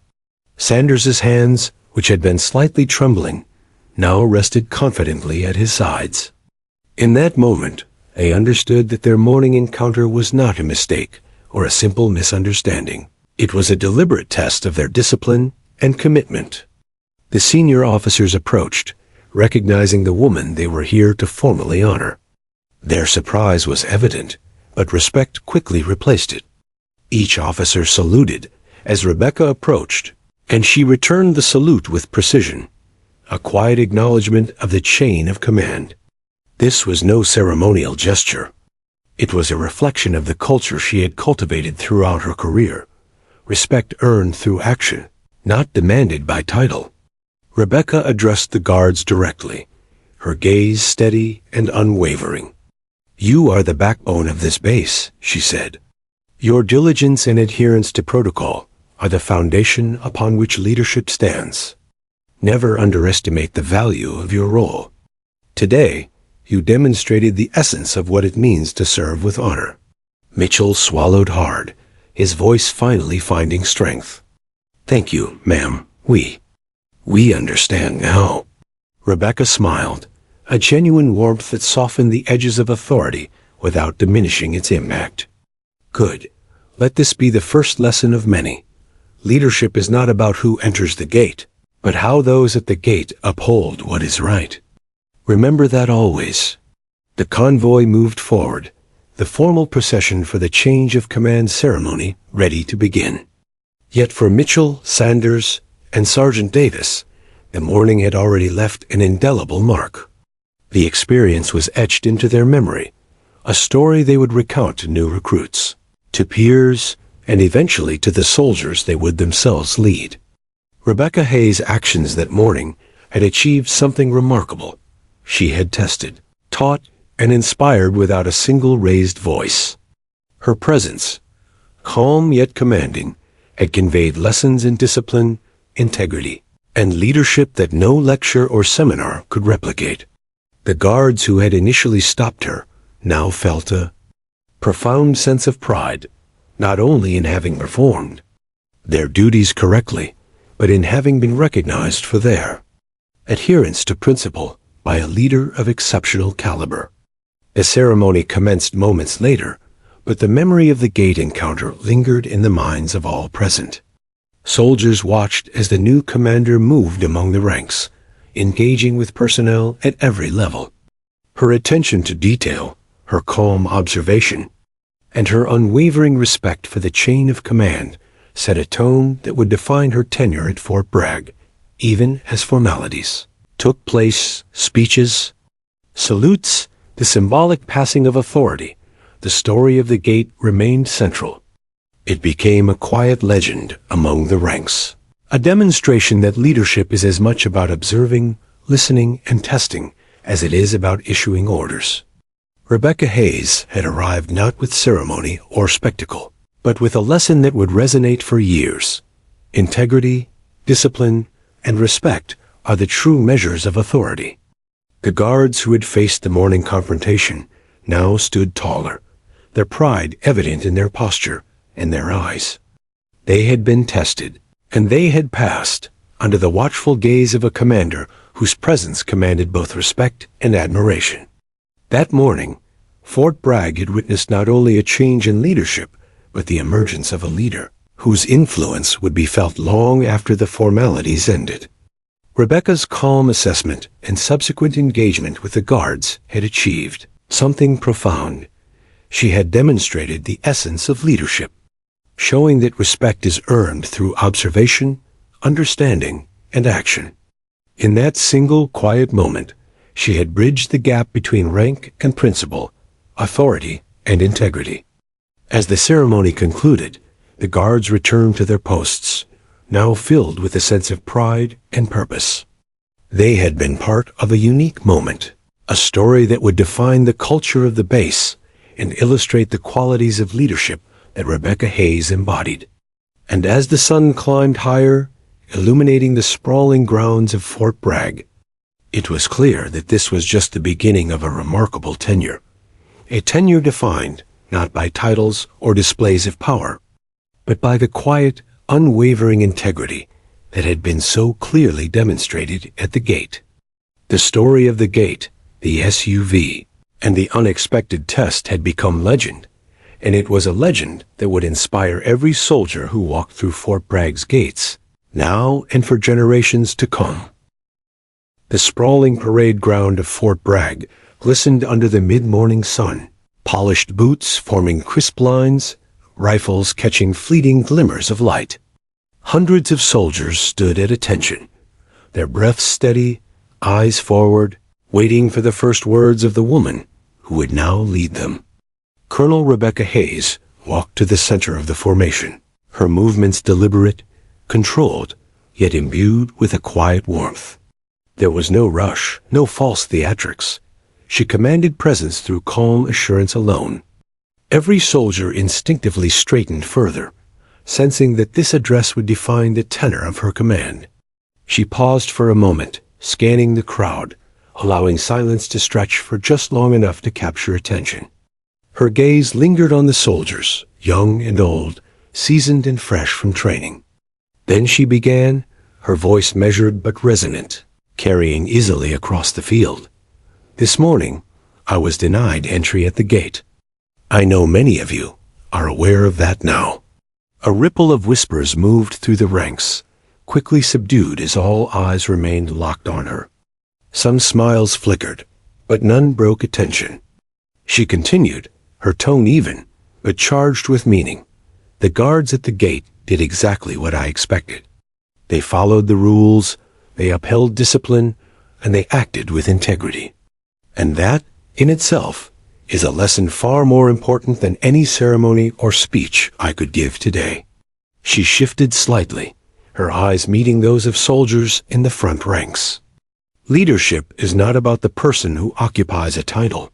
Sanders's hands, which had been slightly trembling, now rested confidently at his sides. In that moment, they understood that their morning encounter was not a mistake or a simple misunderstanding. It was a deliberate test of their discipline and commitment. The senior officers approached, recognizing the woman they were here to formally honor. Their surprise was evident, but respect quickly replaced it. Each officer saluted as Rebecca approached, and she returned the salute with precision, a quiet acknowledgement of the chain of command. This was no ceremonial gesture. It was a reflection of the culture she had cultivated throughout her career, respect earned through action, not demanded by title. Rebecca addressed the guards directly, her gaze steady and unwavering. "You are the backbone of this base," she said. "Your diligence and adherence to protocol are the foundation upon which leadership stands. Never underestimate the value of your role. Today, you demonstrated the essence of what it means to serve with honor." Mitchell swallowed hard, his voice finally finding strength. "Thank you, ma'am. We understand now." Rebecca smiled, a genuine warmth that softened the edges of authority without diminishing its impact. "Good. Let this be the first lesson of many. Leadership is not about who enters the gate, but how those at the gate uphold what is right. Remember that always. The convoy moved forward, the formal procession for the change of command ceremony ready to begin. Yet for Mitchell, Sanders, and Sergeant Davis, the morning had already left an indelible mark. The experience was etched into their memory, a story they would recount to new recruits, to peers, and eventually to the soldiers they would themselves lead. Rebecca Hayes' actions that morning had achieved something remarkable. She had tested, taught, and inspired without a single raised voice. Her presence, calm yet commanding, had conveyed lessons in discipline, integrity, and leadership that no lecture or seminar could replicate. The guards who had initially stopped her now felt a profound sense of pride, not only in having performed their duties correctly, but in having been recognized for their adherence to principle by a leader of exceptional caliber. The ceremony commenced moments later, but the memory of the gate encounter lingered in the minds of all present. Soldiers watched as the new commander moved among the ranks, engaging with personnel at every level. Her attention to detail, her calm observation, and her unwavering respect for the chain of command set a tone that would define her tenure at Fort Bragg, even as formalities took place, speeches, salutes, the symbolic passing of authority. The story of the gate remained central. It became a quiet legend among the ranks, a demonstration that leadership is as much about observing, listening, and testing as it is about issuing orders. Rebecca Hayes had arrived not with ceremony or spectacle, but with a lesson that would resonate for years. Integrity, discipline, and respect are the true measures of authority. The guards who had faced the morning confrontation now stood taller, their pride evident in their posture and their eyes. They had been tested, and they had passed, under the watchful gaze of a commander whose presence commanded both respect and admiration. That morning, Fort Bragg had witnessed not only a change in leadership, but the emergence of a leader whose influence would be felt long after the formalities ended. Rebecca's calm assessment and subsequent engagement with the guards had achieved something profound. She had demonstrated the essence of leadership, showing that respect is earned through observation, understanding, and action. In that single quiet moment, she had bridged the gap between rank and principle, authority and integrity. As the ceremony concluded, the guards returned to their posts, now filled with a sense of pride and purpose. They had been part of a unique moment, a story that would define the culture of the base and illustrate the qualities of leadership that Rebecca Hayes embodied. And as the sun climbed higher, illuminating the sprawling grounds of Fort Bragg, it was clear that this was just the beginning of a remarkable tenure. A tenure defined not by titles or displays of power, but by the quiet, unwavering integrity that had been so clearly demonstrated at the gate. The story of the gate, the SUV, and the unexpected test had become legend, and it was a legend that would inspire every soldier who walked through Fort Bragg's gates, now and for generations to come. The sprawling parade ground of Fort Bragg glistened under the mid-morning sun, polished boots forming crisp lines, rifles catching fleeting glimmers of light. Hundreds of soldiers stood at attention, their breaths steady, eyes forward, waiting for the first words of the woman who would now lead them. Colonel Rebecca Hayes walked to the center of the formation, her movements deliberate, controlled, yet imbued with a quiet warmth. There was no rush, no false theatrics. She commanded presence through calm assurance alone. Every soldier instinctively straightened further, sensing that this address would define the tenor of her command. She paused for a moment, scanning the crowd, allowing silence to stretch for just long enough to capture attention. Her gaze lingered on the soldiers, young and old, seasoned and fresh from training. Then she began, her voice measured but resonant, carrying easily across the field. This morning, I was denied entry at the gate. I know many of you, are aware of that now. A ripple of whispers moved through the ranks, quickly subdued as all eyes remained locked on her. Some smiles flickered, but none broke attention. She continued, her tone even, but charged with meaning. The guards at the gate did exactly what I expected. They followed the rules, they upheld discipline, and they acted with integrity. And that, in itself, is a lesson far more important than any ceremony or speech I could give today. She shifted slightly, her eyes meeting those of soldiers in the front ranks. Leadership is not about the person who occupies a title.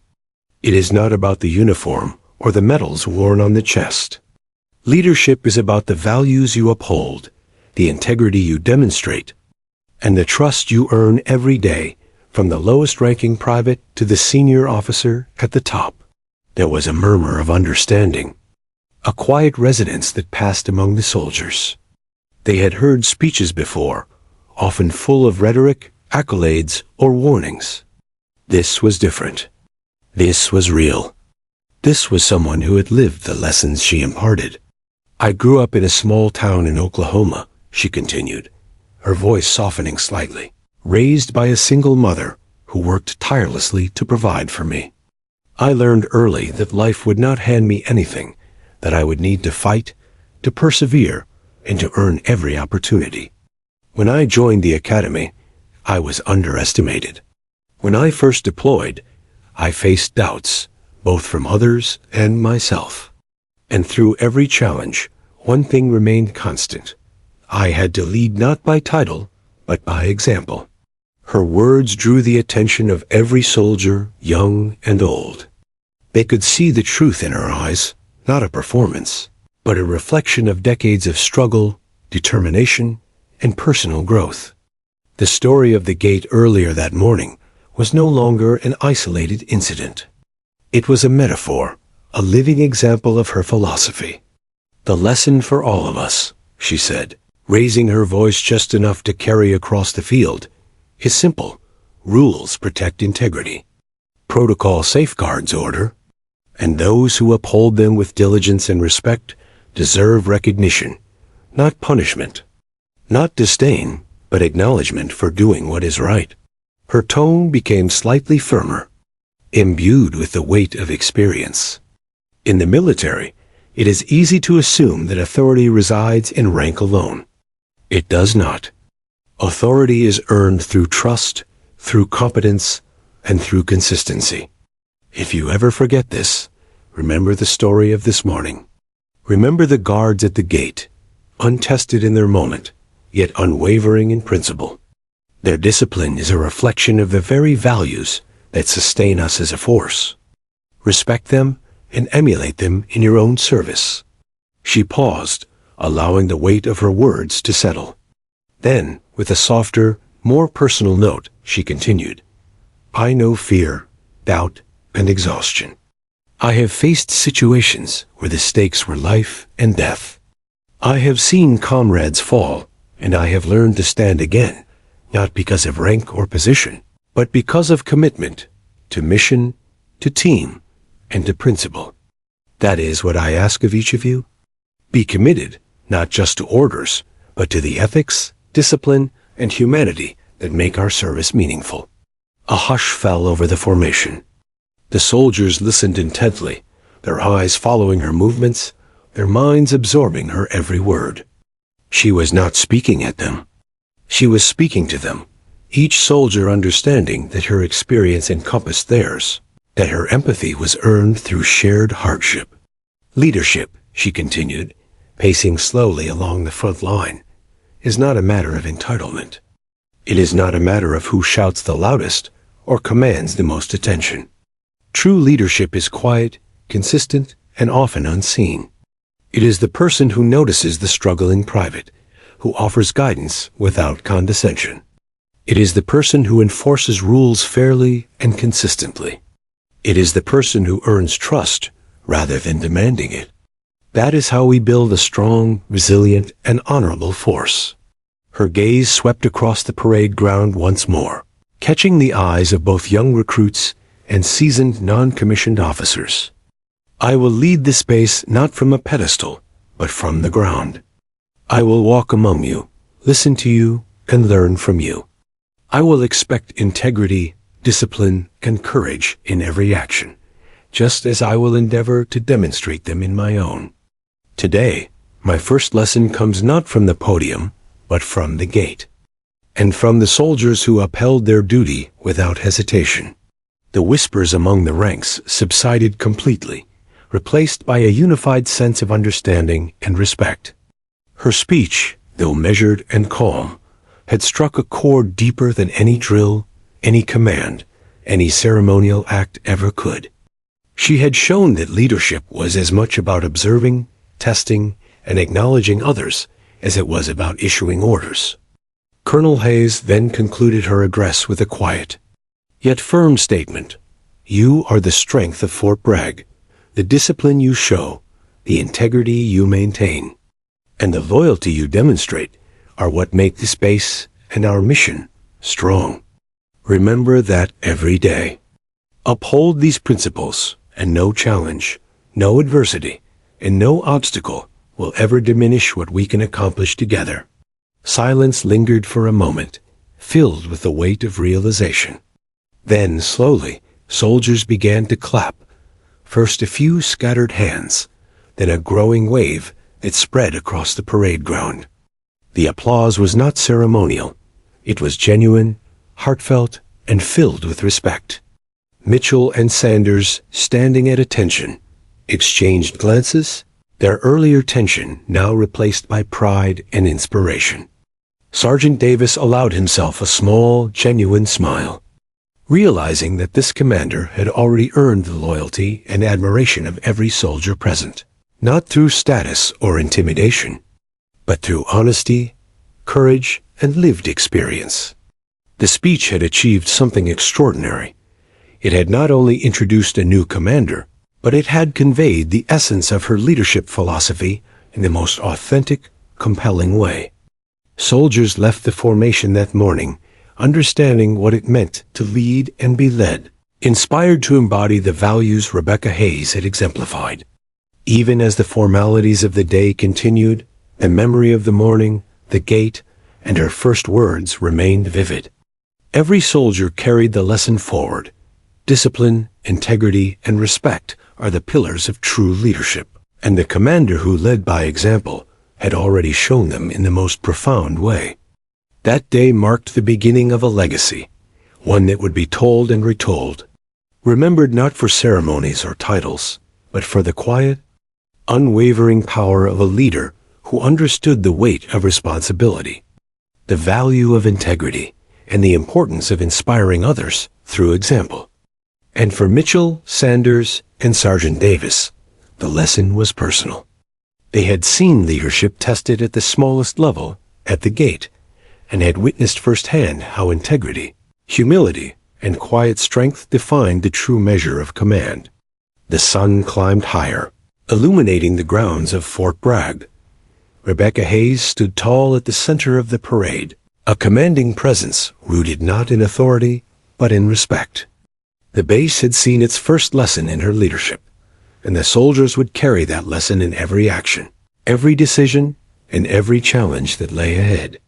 It is not about the uniform or the medals worn on the chest. Leadership is about the values you uphold, the integrity you demonstrate, and the trust you earn every day, from the lowest-ranking private to the senior officer at the top. There was a murmur of understanding, a quiet resonance that passed among the soldiers. They had heard speeches before, often full of rhetoric, accolades, or warnings. This was different. This was real. This was someone who had lived the lessons she imparted. I grew up in a small town in Oklahoma, she continued, her voice softening slightly, raised by a single mother who worked tirelessly to provide for me. I learned early that life would not hand me anything, that I would need to fight, to persevere, and to earn every opportunity. When I joined the academy, I was underestimated. When I first deployed, I faced doubts, both from others and myself. And through every challenge, one thing remained constant. I had to lead not by title, but by example. Her words drew the attention of every soldier, young and old. They could see the truth in her eyes, not a performance, but a reflection of decades of struggle, determination, and personal growth. The story of the gate earlier that morning was no longer an isolated incident. It was a metaphor, a living example of her philosophy. The lesson for all of us, she said, raising her voice just enough to carry across the field, is simple. Rules protect integrity. Protocol safeguards order, and those who uphold them with diligence and respect deserve recognition, not punishment, not disdain, but acknowledgement for doing what is right. Her tone became slightly firmer, imbued with the weight of experience. In the military, it is easy to assume that authority resides in rank alone. It does not. Authority is earned through trust, through competence, and through consistency. If you ever forget this, remember the story of this morning. Remember the guards at the gate, untested in their moment, yet unwavering in principle. Their discipline is a reflection of the very values that sustain us as a force. Respect them and emulate them in your own service. She paused, allowing the weight of her words to settle. Then, with a softer, more personal note, she continued, I know fear, doubt, and exhaustion. I have faced situations where the stakes were life and death. I have seen comrades fall, and I have learned to stand again, not because of rank or position, but because of commitment to mission, to team, and to principle. That is what I ask of each of you. Be committed, not just to orders, but to the ethics, discipline, and humanity that make our service meaningful. A hush fell over the formation. The soldiers listened intently, their eyes following her movements, their minds absorbing her every word. She was not speaking at them. She was speaking to them, each soldier understanding that her experience encompassed theirs, that her empathy was earned through shared hardship. Leadership, she continued, pacing slowly along the front line, is not a matter of entitlement. It is not a matter of who shouts the loudest or commands the most attention. True leadership is quiet, consistent, and often unseen. It is the person who notices the struggle in private, who offers guidance without condescension. It is the person who enforces rules fairly and consistently. It is the person who earns trust rather than demanding it. That is how we build a strong, resilient, and honorable force. Her gaze swept across the parade ground once more, catching the eyes of both young recruits and seasoned non-commissioned officers. I will lead this space not from a pedestal, but from the ground. I will walk among you, listen to you, and learn from you. I will expect integrity, discipline, and courage in every action, just as I will endeavor to demonstrate them in my own. Today, my first lesson comes not from the podium, but from the gate, and from the soldiers who upheld their duty without hesitation. The whispers among the ranks subsided completely, replaced by a unified sense of understanding and respect. Her speech, though measured and calm, had struck a chord deeper than any drill, any command, any ceremonial act ever could. She had shown that leadership was as much about observing, testing, and acknowledging others as it was about issuing orders. Colonel Hayes then concluded her address with a quiet, yet firm statement. You are the strength of Fort Bragg, the discipline you show, the integrity you maintain, and the loyalty you demonstrate are what make this base and our mission strong. Remember that every day. Uphold these principles, and no challenge, no adversity, and no obstacle will ever diminish what we can accomplish together. Silence lingered for a moment, filled with the weight of realization. Then, slowly, soldiers began to clap, first a few scattered hands, then a growing wave that spread across the parade ground. The applause was not ceremonial. It was genuine, heartfelt, and filled with respect. Mitchell and Sanders, standing at attention, exchanged glances, their earlier tension now replaced by pride and inspiration. Sergeant Davis allowed himself a small, genuine smile, realizing that this commander had already earned the loyalty and admiration of every soldier present, not through status or intimidation, but through honesty, courage, and lived experience. The speech had achieved something extraordinary. It had not only introduced a new commander, but it had conveyed the essence of her leadership philosophy in the most authentic, compelling way. Soldiers left the formation that morning, understanding what it meant to lead and be led, inspired to embody the values Rebecca Hayes had exemplified. Even as the formalities of the day continued, the memory of the morning, the gate, and her first words remained vivid. Every soldier carried the lesson forward. Discipline, integrity, and respect are the pillars of true leadership, and the commander who led by example had already shown them in the most profound way. That day marked the beginning of a legacy, one that would be told and retold, remembered not for ceremonies or titles, but for the quiet, unwavering power of a leader who understood the weight of responsibility, the value of integrity, and the importance of inspiring others through example. And for Mitchell, Sanders, and Sergeant Davis, the lesson was personal. They had seen leadership tested at the smallest level, at the gate, and had witnessed firsthand how integrity, humility, and quiet strength defined the true measure of command. The sun climbed higher, illuminating the grounds of Fort Bragg. Rebecca Hayes stood tall at the center of the parade, a commanding presence rooted not in authority, but in respect. The base had seen its first lesson in her leadership, and the soldiers would carry that lesson in every action, every decision, and every challenge that lay ahead.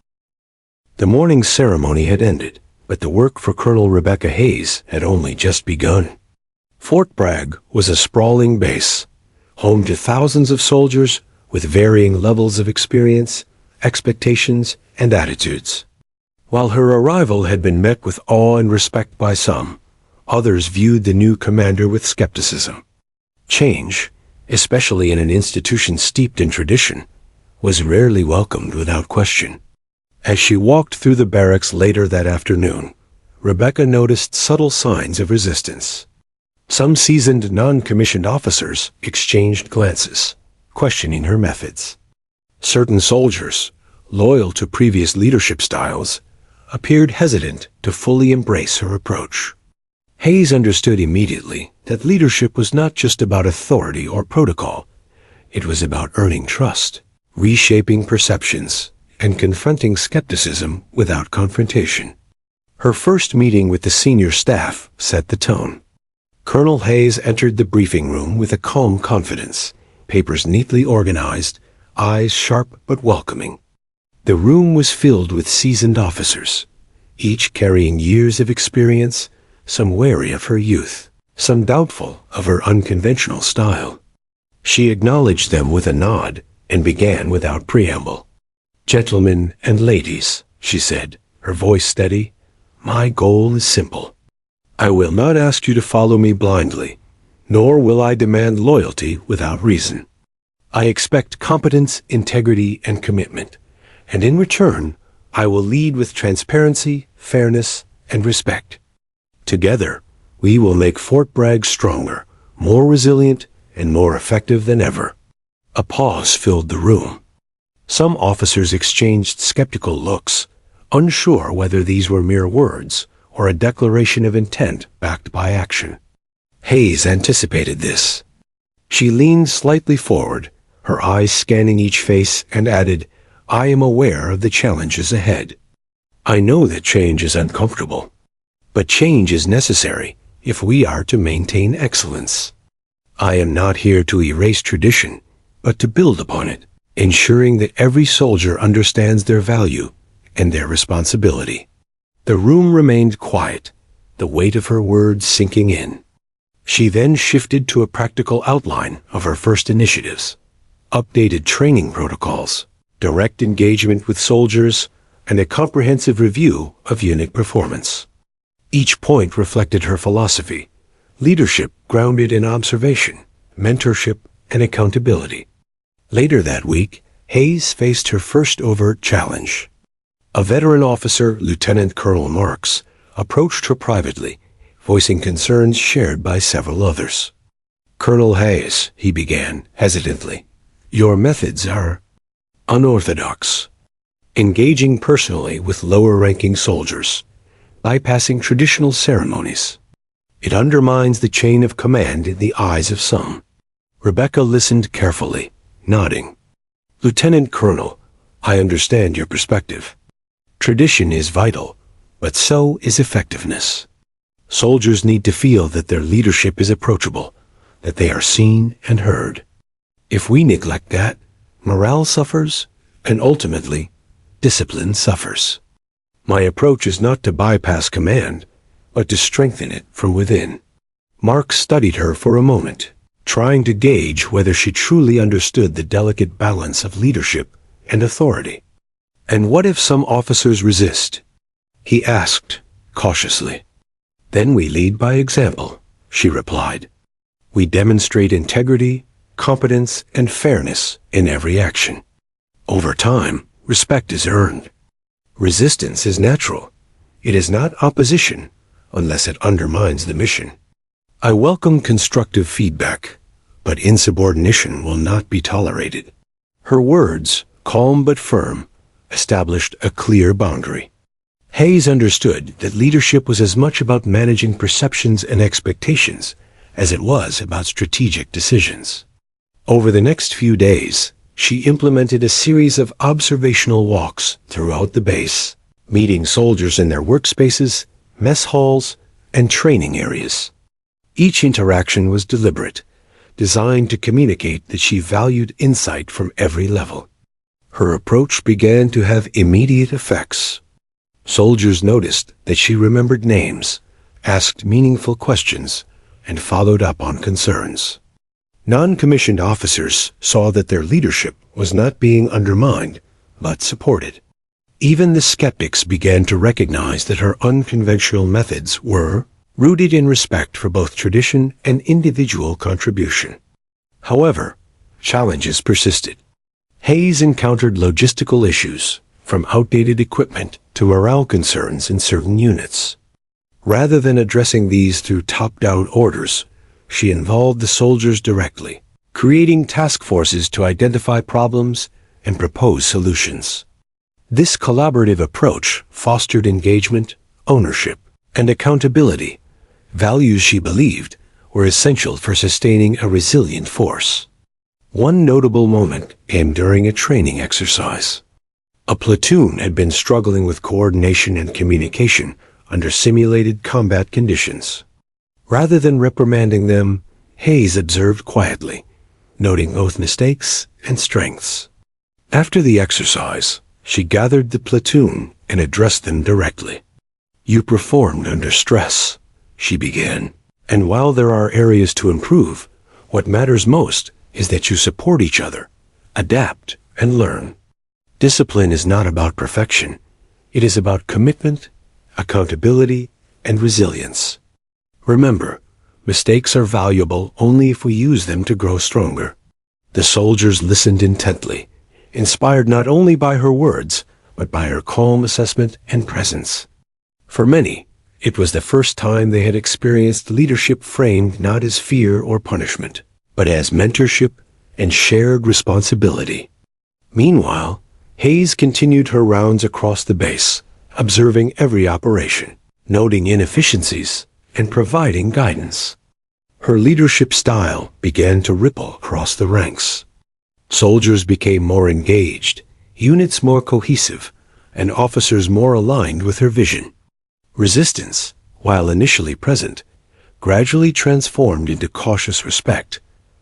The morning ceremony had ended, but the work for Colonel Rebecca Hayes had only just begun. Fort Bragg was a sprawling base, home to thousands of soldiers with varying levels of experience, expectations, and attitudes. While her arrival had been met with awe and respect by some, others viewed the new commander with skepticism. Change, especially in an institution steeped in tradition, was rarely welcomed without question. As she walked through the barracks later that afternoon, Rebecca noticed subtle signs of resistance. Some seasoned non-commissioned officers exchanged glances, questioning her methods. Certain soldiers, loyal to previous leadership styles, appeared hesitant to fully embrace her approach. Hayes understood immediately that leadership was not just about authority or protocol. It was about earning trust, reshaping perceptions, and confronting skepticism without confrontation. Her first meeting with the senior staff set the tone. Colonel Hayes entered the briefing room with a calm confidence, papers neatly organized, eyes sharp but welcoming. The room was filled with seasoned officers, each carrying years of experience, some wary of her youth, some doubtful of her unconventional style. She acknowledged them with a nod and began without preamble. "Gentlemen and ladies," she said, her voice steady, "my goal is simple. I will not ask you to follow me blindly, nor will I demand loyalty without reason. I expect competence, integrity, and commitment, and in return, I will lead with transparency, fairness, and respect. Together, we will make Fort Bragg stronger, more resilient, and more effective than ever." A pause filled the room. Some officers exchanged skeptical looks, unsure whether these were mere words or a declaration of intent backed by action. Hayes anticipated this. She leaned slightly forward, her eyes scanning each face, and added, "I am aware of the challenges ahead. I know that change is uncomfortable, but change is necessary if we are to maintain excellence. I am not here to erase tradition, but to build upon it, ensuring that every soldier understands their value and their responsibility." The room remained quiet, the weight of her words sinking in. She then shifted to a practical outline of her first initiatives: updated training protocols, direct engagement with soldiers, and a comprehensive review of unit performance. Each point reflected her philosophy: leadership grounded in observation, mentorship, and accountability. Later that week, Hayes faced her first overt challenge. A veteran officer, Lieutenant Colonel Marks, approached her privately, voicing concerns shared by several others. "Colonel Hayes," he began hesitantly, "your methods are unorthodox. Engaging personally with lower-ranking soldiers, bypassing traditional ceremonies. It undermines the chain of command in the eyes of some." Rebecca listened carefully, nodding. "Lieutenant Colonel, I understand your perspective. Tradition is vital, but so is effectiveness. Soldiers need to feel that their leadership is approachable, that they are seen and heard. If we neglect that, morale suffers, and ultimately, discipline suffers. My approach is not to bypass command, but to strengthen it from within." Mark studied her for a moment, trying to gauge whether she truly understood the delicate balance of leadership and authority. "And what if some officers resist?" he asked, cautiously. "Then we lead by example," she replied. "We demonstrate integrity, competence, and fairness in every action. Over time, respect is earned. Resistance is natural. It is not opposition, unless it undermines the mission. I welcome constructive feedback, but insubordination will not be tolerated." Her words, calm but firm, established a clear boundary. Hayes understood that leadership was as much about managing perceptions and expectations as it was about strategic decisions. Over the next few days, she implemented a series of observational walks throughout the base, meeting soldiers in their workspaces, mess halls, and training areas. Each interaction was deliberate, designed to communicate that she valued insight from every level. Her approach began to have immediate effects. Soldiers noticed that she remembered names, asked meaningful questions, and followed up on concerns. Non-commissioned officers saw that their leadership was not being undermined, but supported. Even the skeptics began to recognize that her unconventional methods were rooted in respect for both tradition and individual contribution. However, challenges persisted. Hayes encountered logistical issues, from outdated equipment to morale concerns in certain units. Rather than addressing these through top-down orders, she involved the soldiers directly, creating task forces to identify problems and propose solutions. This collaborative approach fostered engagement, ownership, and accountability, values she believed were essential for sustaining a resilient force. One notable moment came during a training exercise. A platoon had been struggling with coordination and communication under simulated combat conditions. Rather than reprimanding them, Hayes observed quietly, noting both mistakes and strengths. After the exercise, she gathered the platoon and addressed them directly. "You performed under stress," she began, "and while there are areas to improve, what matters most is that you support each other, adapt, and learn. Discipline is not about perfection. It is about commitment, accountability, and resilience. Remember, mistakes are valuable only if we use them to grow stronger." The soldiers listened intently, inspired not only by her words, but by her calm assessment and presence. For many, it was the first time they had experienced leadership framed not as fear or punishment, but as mentorship and shared responsibility. Meanwhile, Hayes continued her rounds across the base, observing every operation, noting inefficiencies, and providing guidance. Her leadership style began to ripple across the ranks. Soldiers became more engaged, units more cohesive, and officers more aligned with her vision. Resistance, while initially present, gradually transformed into cautious respect,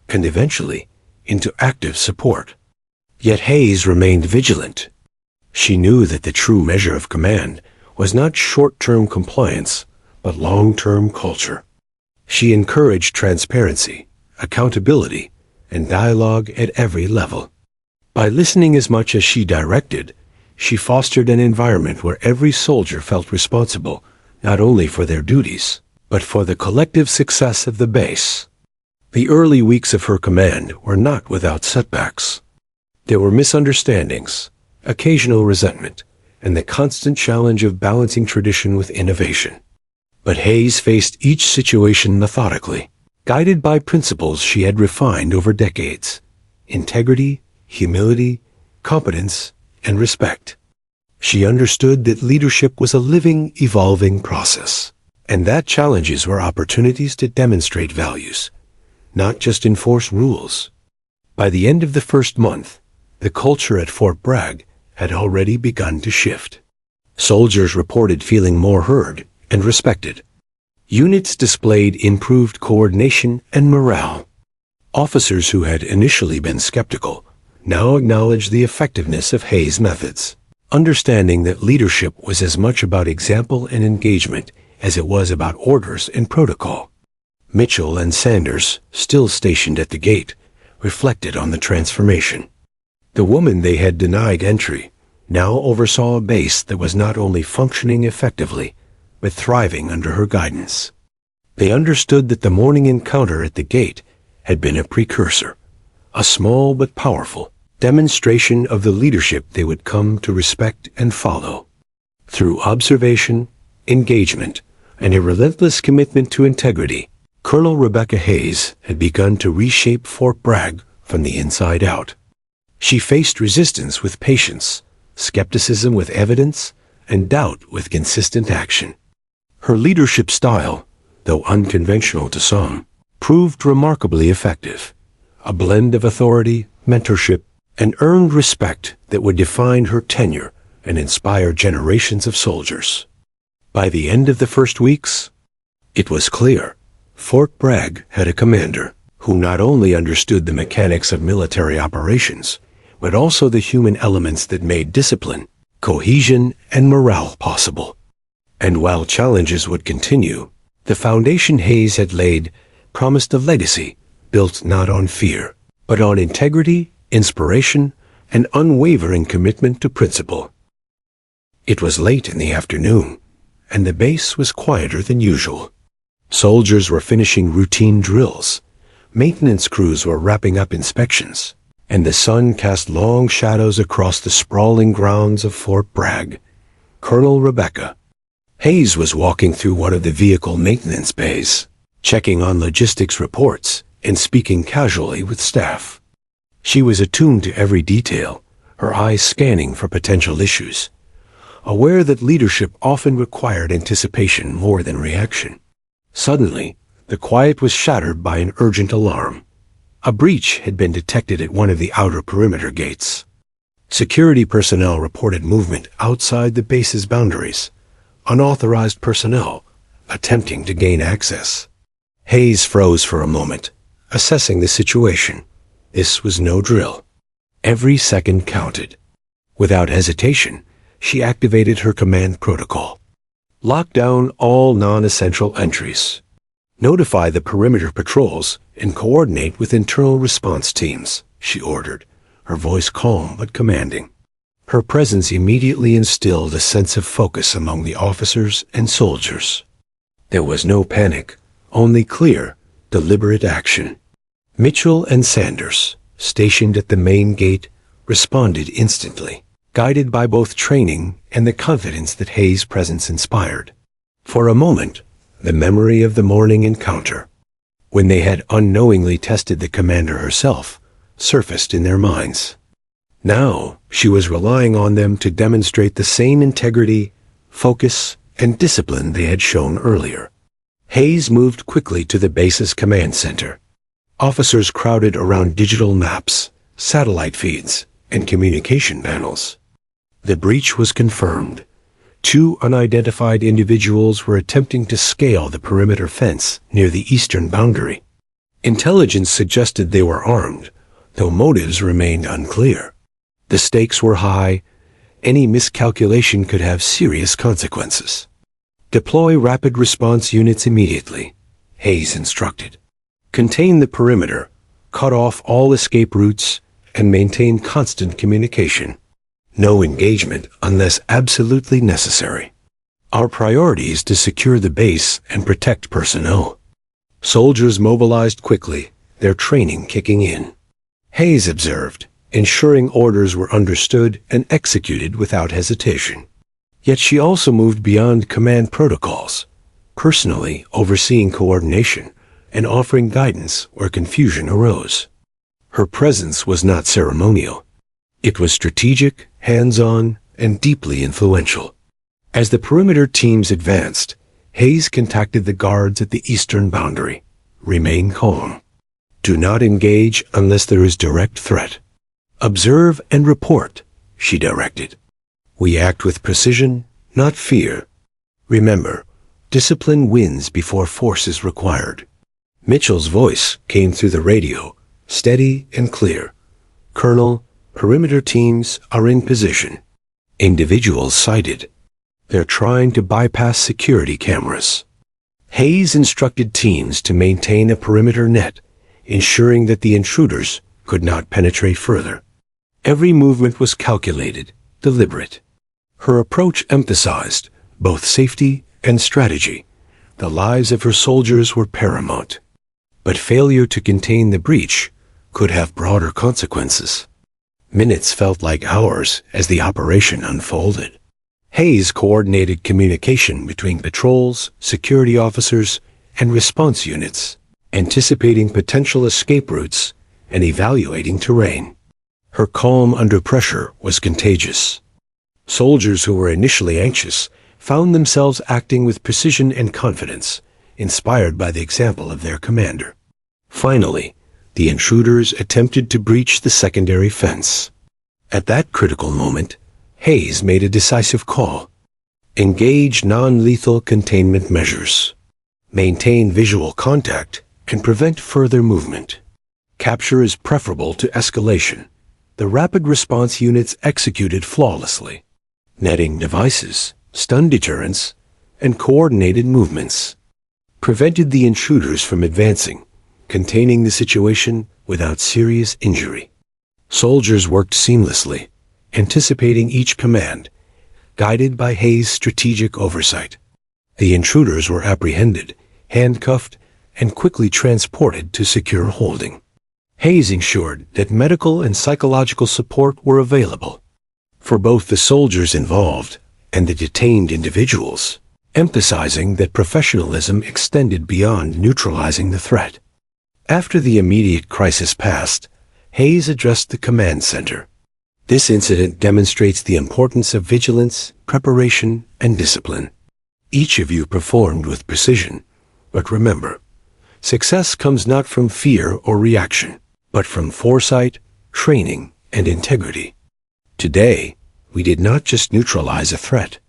and eventually into active support. Yet Hayes remained vigilant. She knew that the true measure of command was not short-term compliance, but long-term culture. She encouraged transparency, accountability, and dialogue at every level. By listening as much as she directed, she fostered an environment where every soldier felt responsible not only for their duties, but for the collective success of the base. The early weeks of her command were not without setbacks. There were misunderstandings, occasional resentment, and the constant challenge of balancing tradition with innovation. But Hayes faced each situation methodically, guided by principles she had refined over decades: integrity, humility, competence, and respect. She understood that leadership was a living, evolving process, and that challenges were opportunities to demonstrate values, not just enforce rules. By the end of the first month, the culture at Fort Bragg had already begun to shift. Soldiers reported feeling more heard and respected. Units displayed improved coordination and morale. Officers who had initially been skeptical now acknowledged the effectiveness of Hayes' methods, understanding that leadership was as much about example and engagement as it was about orders and protocol. Mitchell and Sanders, still stationed at the gate, reflected on the transformation. The woman they had denied entry now oversaw a base that was not only functioning effectively, but thriving under her guidance. They understood that the morning encounter at the gate had been a precursor, a small but powerful demonstration of the leadership they would come to respect and follow. Through observation, engagement, and a relentless commitment to integrity, Colonel Rebecca Hayes had begun to reshape Fort Bragg from the inside out. She faced resistance with patience, skepticism with evidence, and doubt with consistent action. Her leadership style, though unconventional to some, proved remarkably effective, a blend of authority, mentorship, and earned respect that would define her tenure and inspire generations of soldiers. By the end of the first weeks, it was clear Fort Bragg had a commander who not only understood the mechanics of military operations, but also the human elements that made discipline, cohesion, and morale possible. And while challenges would continue, the foundation Hayes had laid promised a legacy built not on fear, but on integrity, inspiration, and unwavering commitment to principle. It was late in the afternoon, and the base was quieter than usual. Soldiers were finishing routine drills, maintenance crews were wrapping up inspections, and the sun cast long shadows across the sprawling grounds of Fort Bragg. Colonel Rebecca Hayes was walking through one of the vehicle maintenance bays, checking on logistics reports and speaking casually with staff. She was attuned to every detail, her eyes scanning for potential issues, aware that leadership often required anticipation more than reaction. Suddenly, the quiet was shattered by an urgent alarm. A breach had been detected at one of the outer perimeter gates. Security personnel reported movement outside the base's boundaries, unauthorized personnel attempting to gain access. Hayes froze for a moment, assessing the situation. This was no drill. Every second counted. Without hesitation, she activated her command protocol. Lock down all non-essential entries. Notify the perimeter patrols and coordinate with internal response teams, she ordered, her voice calm but commanding. Her presence immediately instilled a sense of focus among the officers and soldiers. There was no panic, only clear, deliberate action. Mitchell and Sanders, stationed at the main gate, responded instantly, guided by both training and the confidence that Hayes' presence inspired. For a moment, the memory of the morning encounter, when they had unknowingly tested the commander herself, surfaced in their minds. Now, she was relying on them to demonstrate the same integrity, focus, and discipline they had shown earlier. Hayes moved quickly to the base's command center. Officers crowded around digital maps, satellite feeds, and communication panels. The breach was confirmed. 2 unidentified individuals were attempting to scale the perimeter fence near the eastern boundary. Intelligence suggested they were armed, though motives remained unclear. The stakes were high. Any miscalculation could have serious consequences. Deploy rapid response units immediately, Hayes instructed. Contain the perimeter, cut off all escape routes, and maintain constant communication. No engagement unless absolutely necessary. Our priority is to secure the base and protect personnel. Soldiers mobilized quickly, their training kicking in. Hayes observed, ensuring orders were understood and executed without hesitation. Yet she also moved beyond command protocols, personally overseeing coordination and offering guidance where confusion arose. Her presence was not ceremonial. It was strategic, hands-on, and deeply influential. As the perimeter teams advanced, Hayes contacted the guards at the eastern boundary. Remain calm. Do not engage unless there is direct threat. Observe and report, she directed. We act with precision, not fear. Remember, discipline wins before force is required. Mitchell's voice came through the radio, steady and clear. Colonel, perimeter teams are in position. Individuals sighted. They're trying to bypass security cameras. Hayes instructed teams to maintain a perimeter net, ensuring that the intruders could not penetrate further. Every movement was calculated, deliberate. Her approach emphasized both safety and strategy. The lives of her soldiers were paramount. But failure to contain the breach could have broader consequences. Minutes felt like hours as the operation unfolded. Hayes coordinated communication between patrols, security officers, and response units, anticipating potential escape routes and evaluating terrain. Her calm under pressure was contagious. Soldiers who were initially anxious found themselves acting with precision and confidence, inspired by the example of their commander. Finally, the intruders attempted to breach the secondary fence. At that critical moment, Hayes made a decisive call. Engage non-lethal containment measures. Maintain visual contact and prevent further movement. Capture is preferable to escalation. The rapid response units executed flawlessly. Netting devices, stun deterrents, and coordinated movements prevented the intruders from advancing, containing the situation without serious injury. Soldiers worked seamlessly, anticipating each command, guided by Hayes' strategic oversight. The intruders were apprehended, handcuffed, and quickly transported to secure holding. Hayes ensured that medical and psychological support were available for both the soldiers involved and the detained individuals, emphasizing that professionalism extended beyond neutralizing the threat. After the immediate crisis passed, Hayes addressed the command center. This incident demonstrates the importance of vigilance, preparation, and discipline. Each of you performed with precision, but remember, success comes not from fear or reaction, but from foresight, training, and integrity. Today, we did not just neutralize a threat.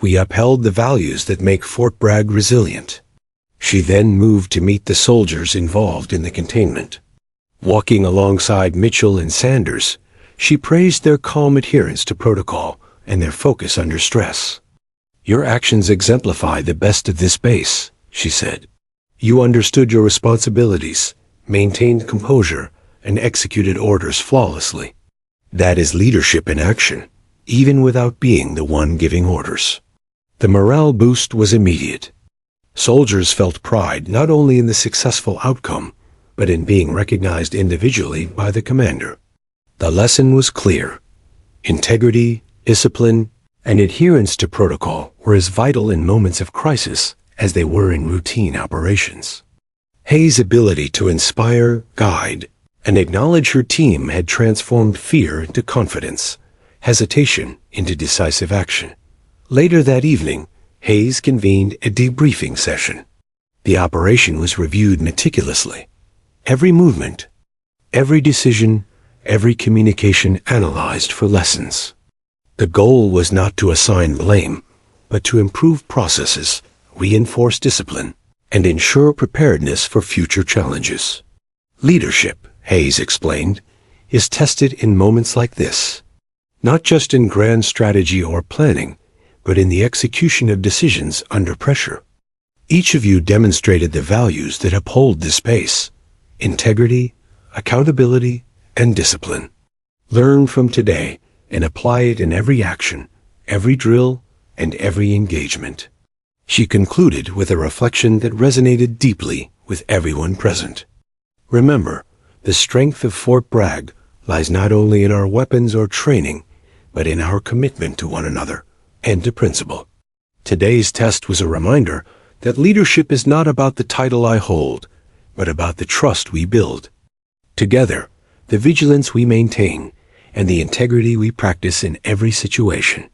We upheld the values that make Fort Bragg resilient. She then moved to meet the soldiers involved in the containment. Walking alongside Mitchell and Sanders, she praised their calm adherence to protocol and their focus under stress. "Your actions exemplify the best of this base," she said. "You understood your responsibilities, maintained composure, and executed orders flawlessly. That is leadership in action, even without being the one giving orders." The morale boost was immediate. Soldiers felt pride not only in the successful outcome, but in being recognized individually by the commander. The lesson was clear. Integrity, discipline, and adherence to protocol were as vital in moments of crisis as they were in routine operations. Hayes' ability to inspire, guide, and acknowledge her team had transformed fear into confidence, hesitation into decisive action. Later that evening, Hayes convened a debriefing session. The operation was reviewed meticulously. Every movement, every decision, every communication analyzed for lessons. The goal was not to assign blame, but to improve processes, reinforce discipline, and ensure preparedness for future challenges. Leadership, Hayes explained, is tested in moments like this, not just in grand strategy or planning, but in the execution of decisions under pressure. Each of you demonstrated the values that uphold this base: integrity, accountability, and discipline. Learn from today and apply it in every action, every drill, and every engagement. She concluded with a reflection that resonated deeply with everyone present. Remember, the strength of Fort Bragg lies not only in our weapons or training, but in our commitment to one another and to principle. Today's test was a reminder that leadership is not about the title I hold, but about the trust we build. Together, the vigilance we maintain, and the integrity we practice in every situation.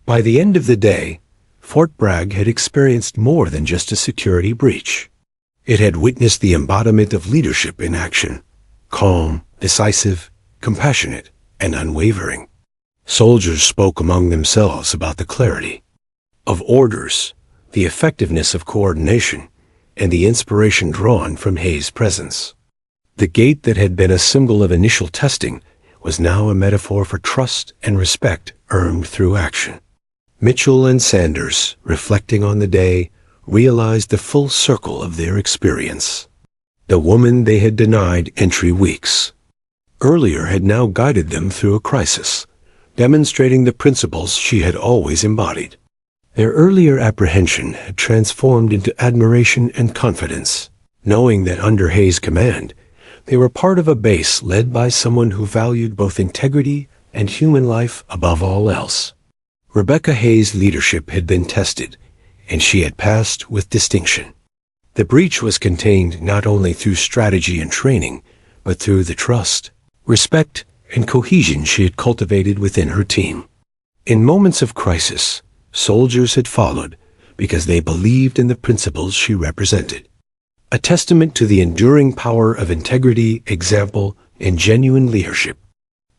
By the end of the day, Fort Bragg had experienced more than just a security breach. It had witnessed the embodiment of leadership in action: calm, decisive, compassionate, and unwavering. Soldiers spoke among themselves about the clarity of orders, the effectiveness of coordination, and the inspiration drawn from Hayes' presence. The gate that had been a symbol of initial testing was now a metaphor for trust and respect earned through action. Mitchell and Sanders, reflecting on the day, realized the full circle of their experience. The woman they had denied entry weeks earlier had now guided them through a crisis, demonstrating the principles she had always embodied. Their earlier apprehension had transformed into admiration and confidence, knowing that under Hayes' command, they were part of a base led by someone who valued both integrity and human life above all else. Rebecca Hayes' leadership had been tested, and she had passed with distinction. The breach was contained not only through strategy and training, but through the trust, respect, and cohesion she had cultivated within her team. In moments of crisis, soldiers had followed because they believed in the principles she represented. A testament to the enduring power of integrity, example, and genuine leadership.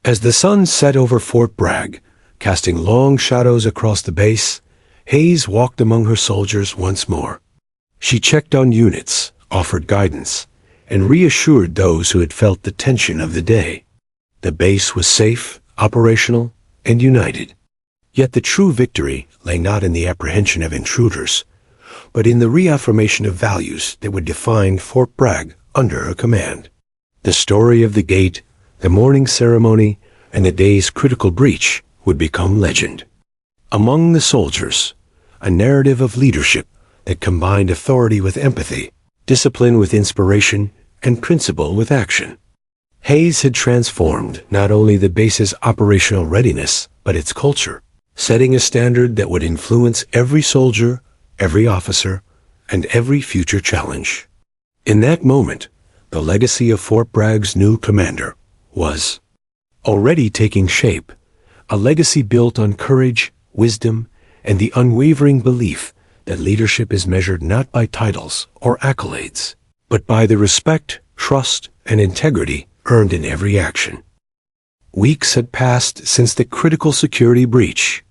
As the sun set over Fort Bragg, casting long shadows across the base, Hayes walked among her soldiers once more. She checked on units, offered guidance, and reassured those who had felt the tension of the day. The base was safe, operational, and united. Yet the true victory lay not in the apprehension of intruders, but in the reaffirmation of values that would define Fort Bragg under her command. The story of the gate, the morning ceremony, and the day's critical breach would become legend. Among the soldiers, a narrative of leadership that combined authority with empathy, discipline with inspiration, and principle with action. Hayes had transformed not only the base's operational readiness, but its culture, setting a standard that would influence every soldier, every officer, and every future challenge. In that moment, the legacy of Fort Bragg's new commander was already taking shape, a legacy built on courage, wisdom, and the unwavering belief that leadership is measured not by titles or accolades, but by the respect, trust, and integrity earned in every action. Weeks had passed since the critical security breach,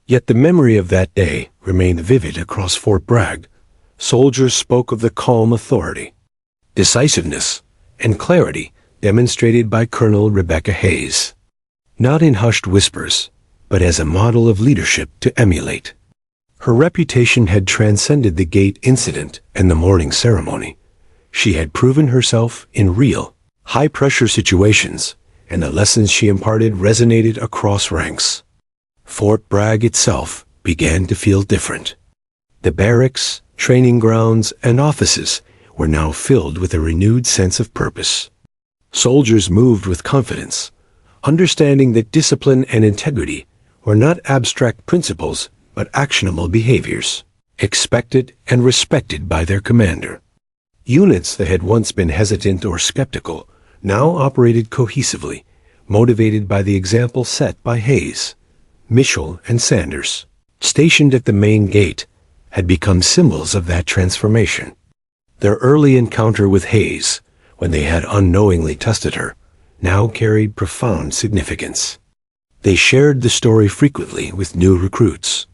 yet the memory of that day remained vivid across Fort Bragg, Soldiers spoke of the calm authority, decisiveness, and clarity demonstrated by Colonel Rebecca Hayes, not in hushed whispers, but as a model of leadership to emulate. Her reputation had transcended the gate incident and the morning ceremony. She had proven herself in real, high-pressure situations, and the lessons she imparted resonated across ranks. Fort Bragg itself began to feel different. The barracks, training grounds, and offices were now filled with a renewed sense of purpose. Soldiers moved with confidence, understanding that discipline and integrity were not abstract principles but actionable behaviors, expected and respected by their commander. Units that had once been hesitant or skeptical now operated cohesively, motivated by the example set by Hayes. Mitchell and Sanders, stationed at the main gate, had become symbols of that transformation. Their early encounter with Hayes, when they had unknowingly tested her, now carried profound significance. They shared the story frequently with new recruits,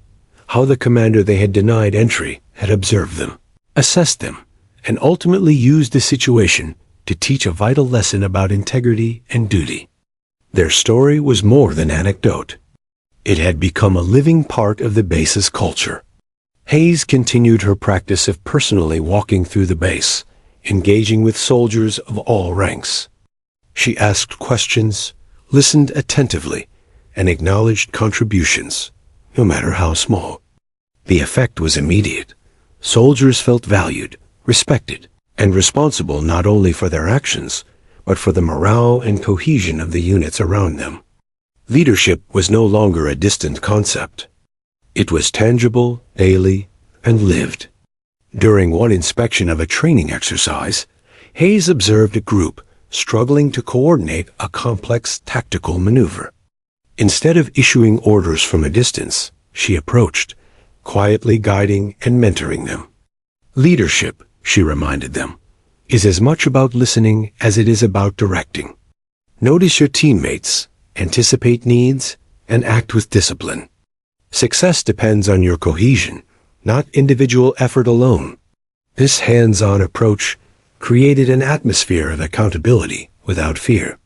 how the commander they had denied entry had observed them, assessed them, and ultimately used the situation to teach a vital lesson about integrity and duty. Their story was more than anecdote. It had become a living part of the base's culture. Hayes continued her practice of personally walking through the base, engaging with soldiers of all ranks. She asked questions, listened attentively, and acknowledged contributions, no matter how small. The effect was immediate. Soldiers felt valued, respected, and responsible not only for their actions, but for the morale and cohesion of the units around them. Leadership was no longer a distant concept. It was tangible, daily, and lived. During one inspection of a training exercise, Hayes observed a group struggling to coordinate a complex tactical maneuver. Instead of issuing orders from a distance, she approached, quietly guiding and mentoring them. Leadership, she reminded them, is as much about listening as it is about directing. Notice your teammates, anticipate needs, and act with discipline. Success depends on your cohesion, not individual effort alone. This hands-on approach created an atmosphere of accountability without fear.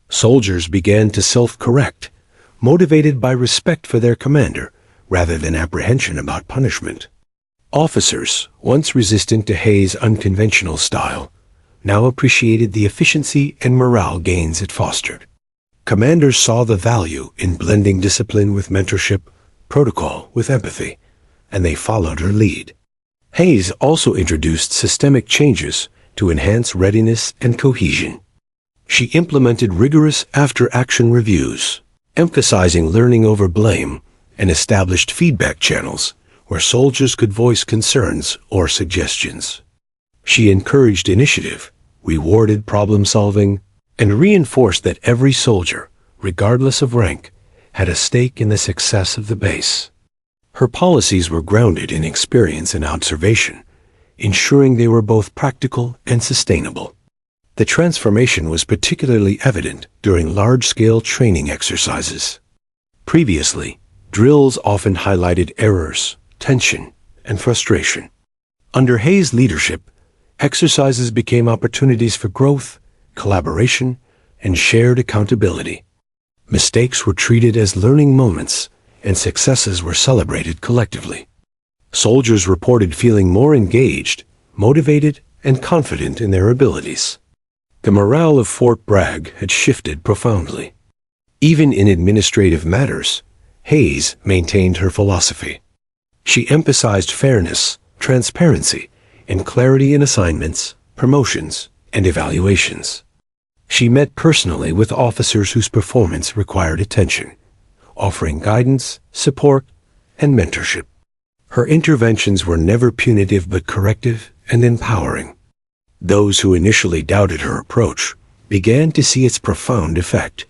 Soldiers began to self-correct, motivated by respect for their commander rather than apprehension about punishment. Officers, once resistant to Hayes' unconventional style, now appreciated the efficiency and morale gains it fostered. Commanders saw the value in blending discipline with mentorship, protocol with empathy, and they followed her lead. Hayes also introduced systemic changes to enhance readiness and cohesion. She implemented rigorous after-action reviews, emphasizing learning over blame, and established feedback channels where soldiers could voice concerns or suggestions. She encouraged initiative, rewarded problem-solving, and reinforced that every soldier, regardless of rank, had a stake in the success of the base. Her policies were grounded in experience and observation, ensuring they were both practical and sustainable. The transformation was particularly evident during large-scale training exercises. Previously, drills often highlighted errors, tension, and frustration. Under Hayes' leadership, exercises became opportunities for growth, collaboration, and shared accountability. Mistakes were treated as learning moments, and successes were celebrated collectively. Soldiers reported feeling more engaged, motivated, and confident in their abilities. The morale of Fort Bragg had shifted profoundly. Even in administrative matters, Hayes maintained her philosophy. She emphasized fairness, transparency, and clarity in assignments, promotions, and evaluations. She met personally with officers whose performance required attention, offering guidance, support, and mentorship. Her interventions were never punitive but corrective and empowering. Those who initially doubted her approach began to see its profound effect: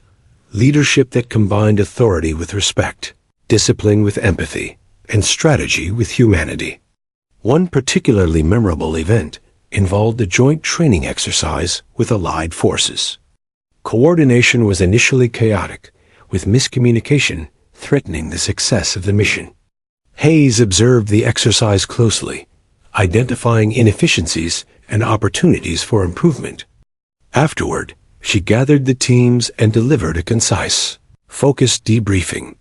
leadership that combined authority with respect, discipline with empathy, and strategy with humanity. One particularly memorable event involved a joint training exercise with allied forces. Coordination was initially chaotic, with miscommunication threatening the success of the mission. Hayes observed the exercise closely, identifying inefficiencies and opportunities for improvement. Afterward, she gathered the teams and delivered a concise, focused debriefing.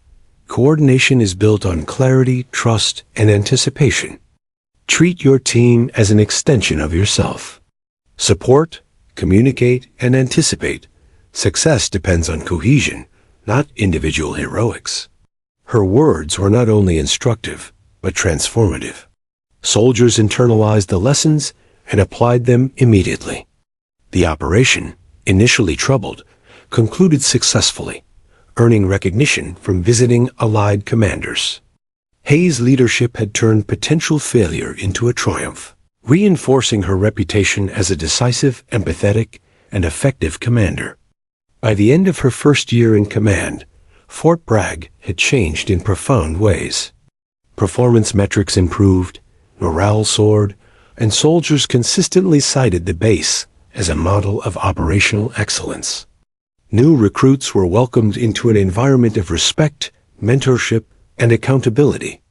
Coordination is built on clarity, trust, and anticipation. Treat your team as an extension of yourself. Support, communicate, and anticipate. Success depends on cohesion, not individual heroics. Her words were not only instructive, but transformative. Soldiers internalized the lessons and applied them immediately. The operation, initially troubled, concluded successfully, earning recognition from visiting Allied commanders. Hayes' leadership had turned potential failure into a triumph, reinforcing her reputation as a decisive, empathetic, and effective commander. By the end of her first year in command, Fort Bragg had changed in profound ways. Performance metrics improved, morale soared, and soldiers consistently cited the base as a model of operational excellence. New recruits were welcomed into an environment of respect, mentorship, and accountability.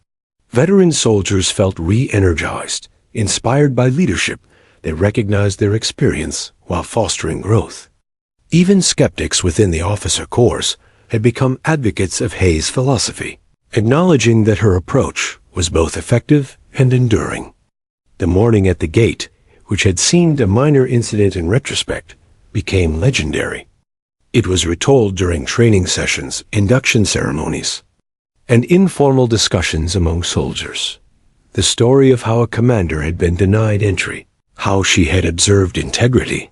Veteran soldiers felt re-energized, inspired by leadership that recognized their experience while fostering growth. Even skeptics within the officer corps had become advocates of Hayes' philosophy, acknowledging that her approach was both effective and enduring. The morning at the gate, which had seemed a minor incident in retrospect, became legendary. It was retold during training sessions, induction ceremonies, and informal discussions among soldiers. The story of how a commander had been denied entry, how she had observed integrity,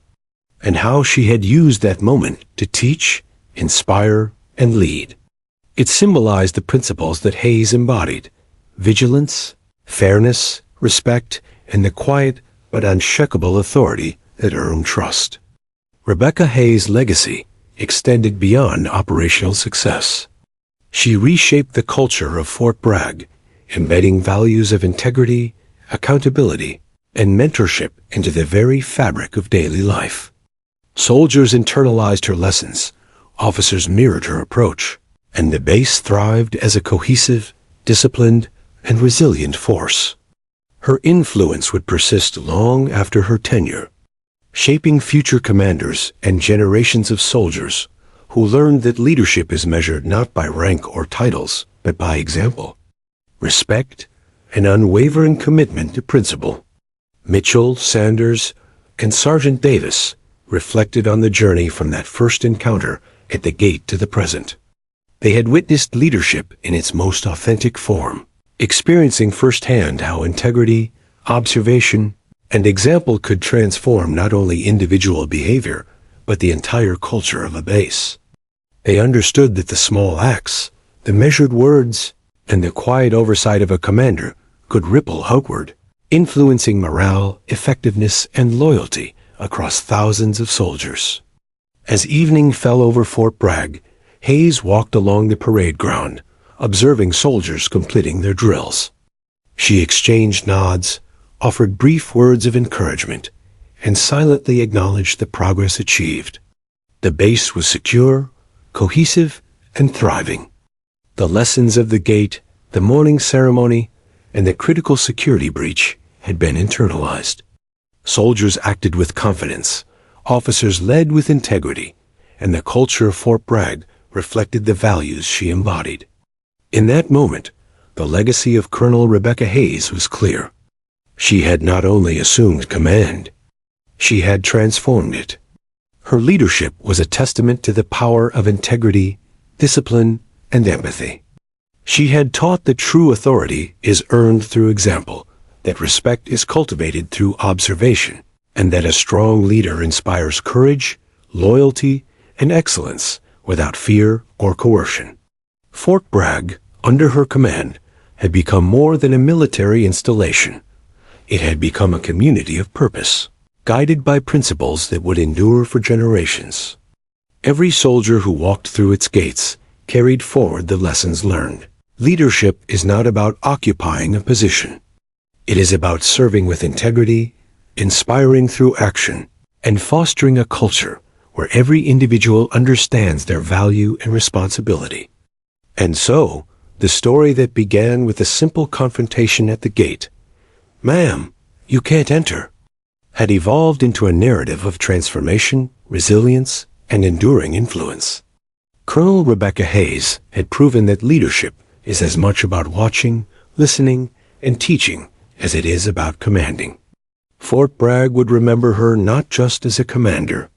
and how she had used that moment to teach, inspire, and lead. It symbolized the principles that Hayes embodied: vigilance, fairness, respect, and the quiet but unshakable authority that earned trust. Rebecca Hayes' legacy extended beyond operational success. She reshaped the culture of Fort Bragg, embedding values of integrity, accountability, and mentorship into the very fabric of daily life. Soldiers internalized her lessons, officers mirrored her approach, and the base thrived as a cohesive, disciplined, and resilient force. Her influence would persist long after her tenure, shaping future commanders and generations of soldiers who learned that leadership is measured not by rank or titles, but by example, respect, and unwavering commitment to principle. Mitchell, Sanders, and Sergeant Davis reflected on the journey from that first encounter at the gate to the present. They had witnessed leadership in its most authentic form, experiencing firsthand how integrity, observation, and example could transform not only individual behavior, but the entire culture of a base. They understood that the small acts, the measured words, and the quiet oversight of a commander could ripple outward, influencing morale, effectiveness, and loyalty across thousands of soldiers. As evening fell over Fort Bragg, Hayes walked along the parade ground, observing soldiers completing their drills. She exchanged nods, offered brief words of encouragement, and silently acknowledged the progress achieved. The base was secure, cohesive, and thriving. The lessons of the gate, the morning ceremony, and the critical security breach had been internalized. Soldiers acted with confidence, officers led with integrity, and the culture of Fort Bragg reflected the values she embodied. In that moment, the legacy of Colonel Rebecca Hayes was clear. She had not only assumed command, she had transformed it. Her leadership was a testament to the power of integrity, discipline, and empathy. She had taught that true authority is earned through example, that respect is cultivated through observation, and that a strong leader inspires courage, loyalty, and excellence without fear or coercion. Fort Bragg, under her command, had become more than a military installation. It had become a community of purpose, guided by principles that would endure for generations. Every soldier who walked through its gates carried forward the lessons learned. Leadership is not about occupying a position. It is about serving with integrity, inspiring through action, and fostering a culture where every individual understands their value and responsibility. And so, the story that began with a simple confrontation at the gate, "Ma'am, "You can't enter," had evolved into a narrative of transformation, resilience, and enduring influence. Colonel Rebecca Hayes had proven that leadership is as much about watching, listening, and teaching as it is about commanding. Fort Bragg would remember her not just as a commander,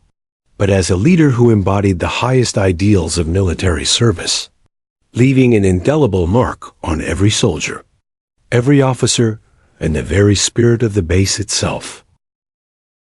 but as a leader who embodied the highest ideals of military service, leaving an indelible mark on every soldier, every officer, and the very spirit of the base itself.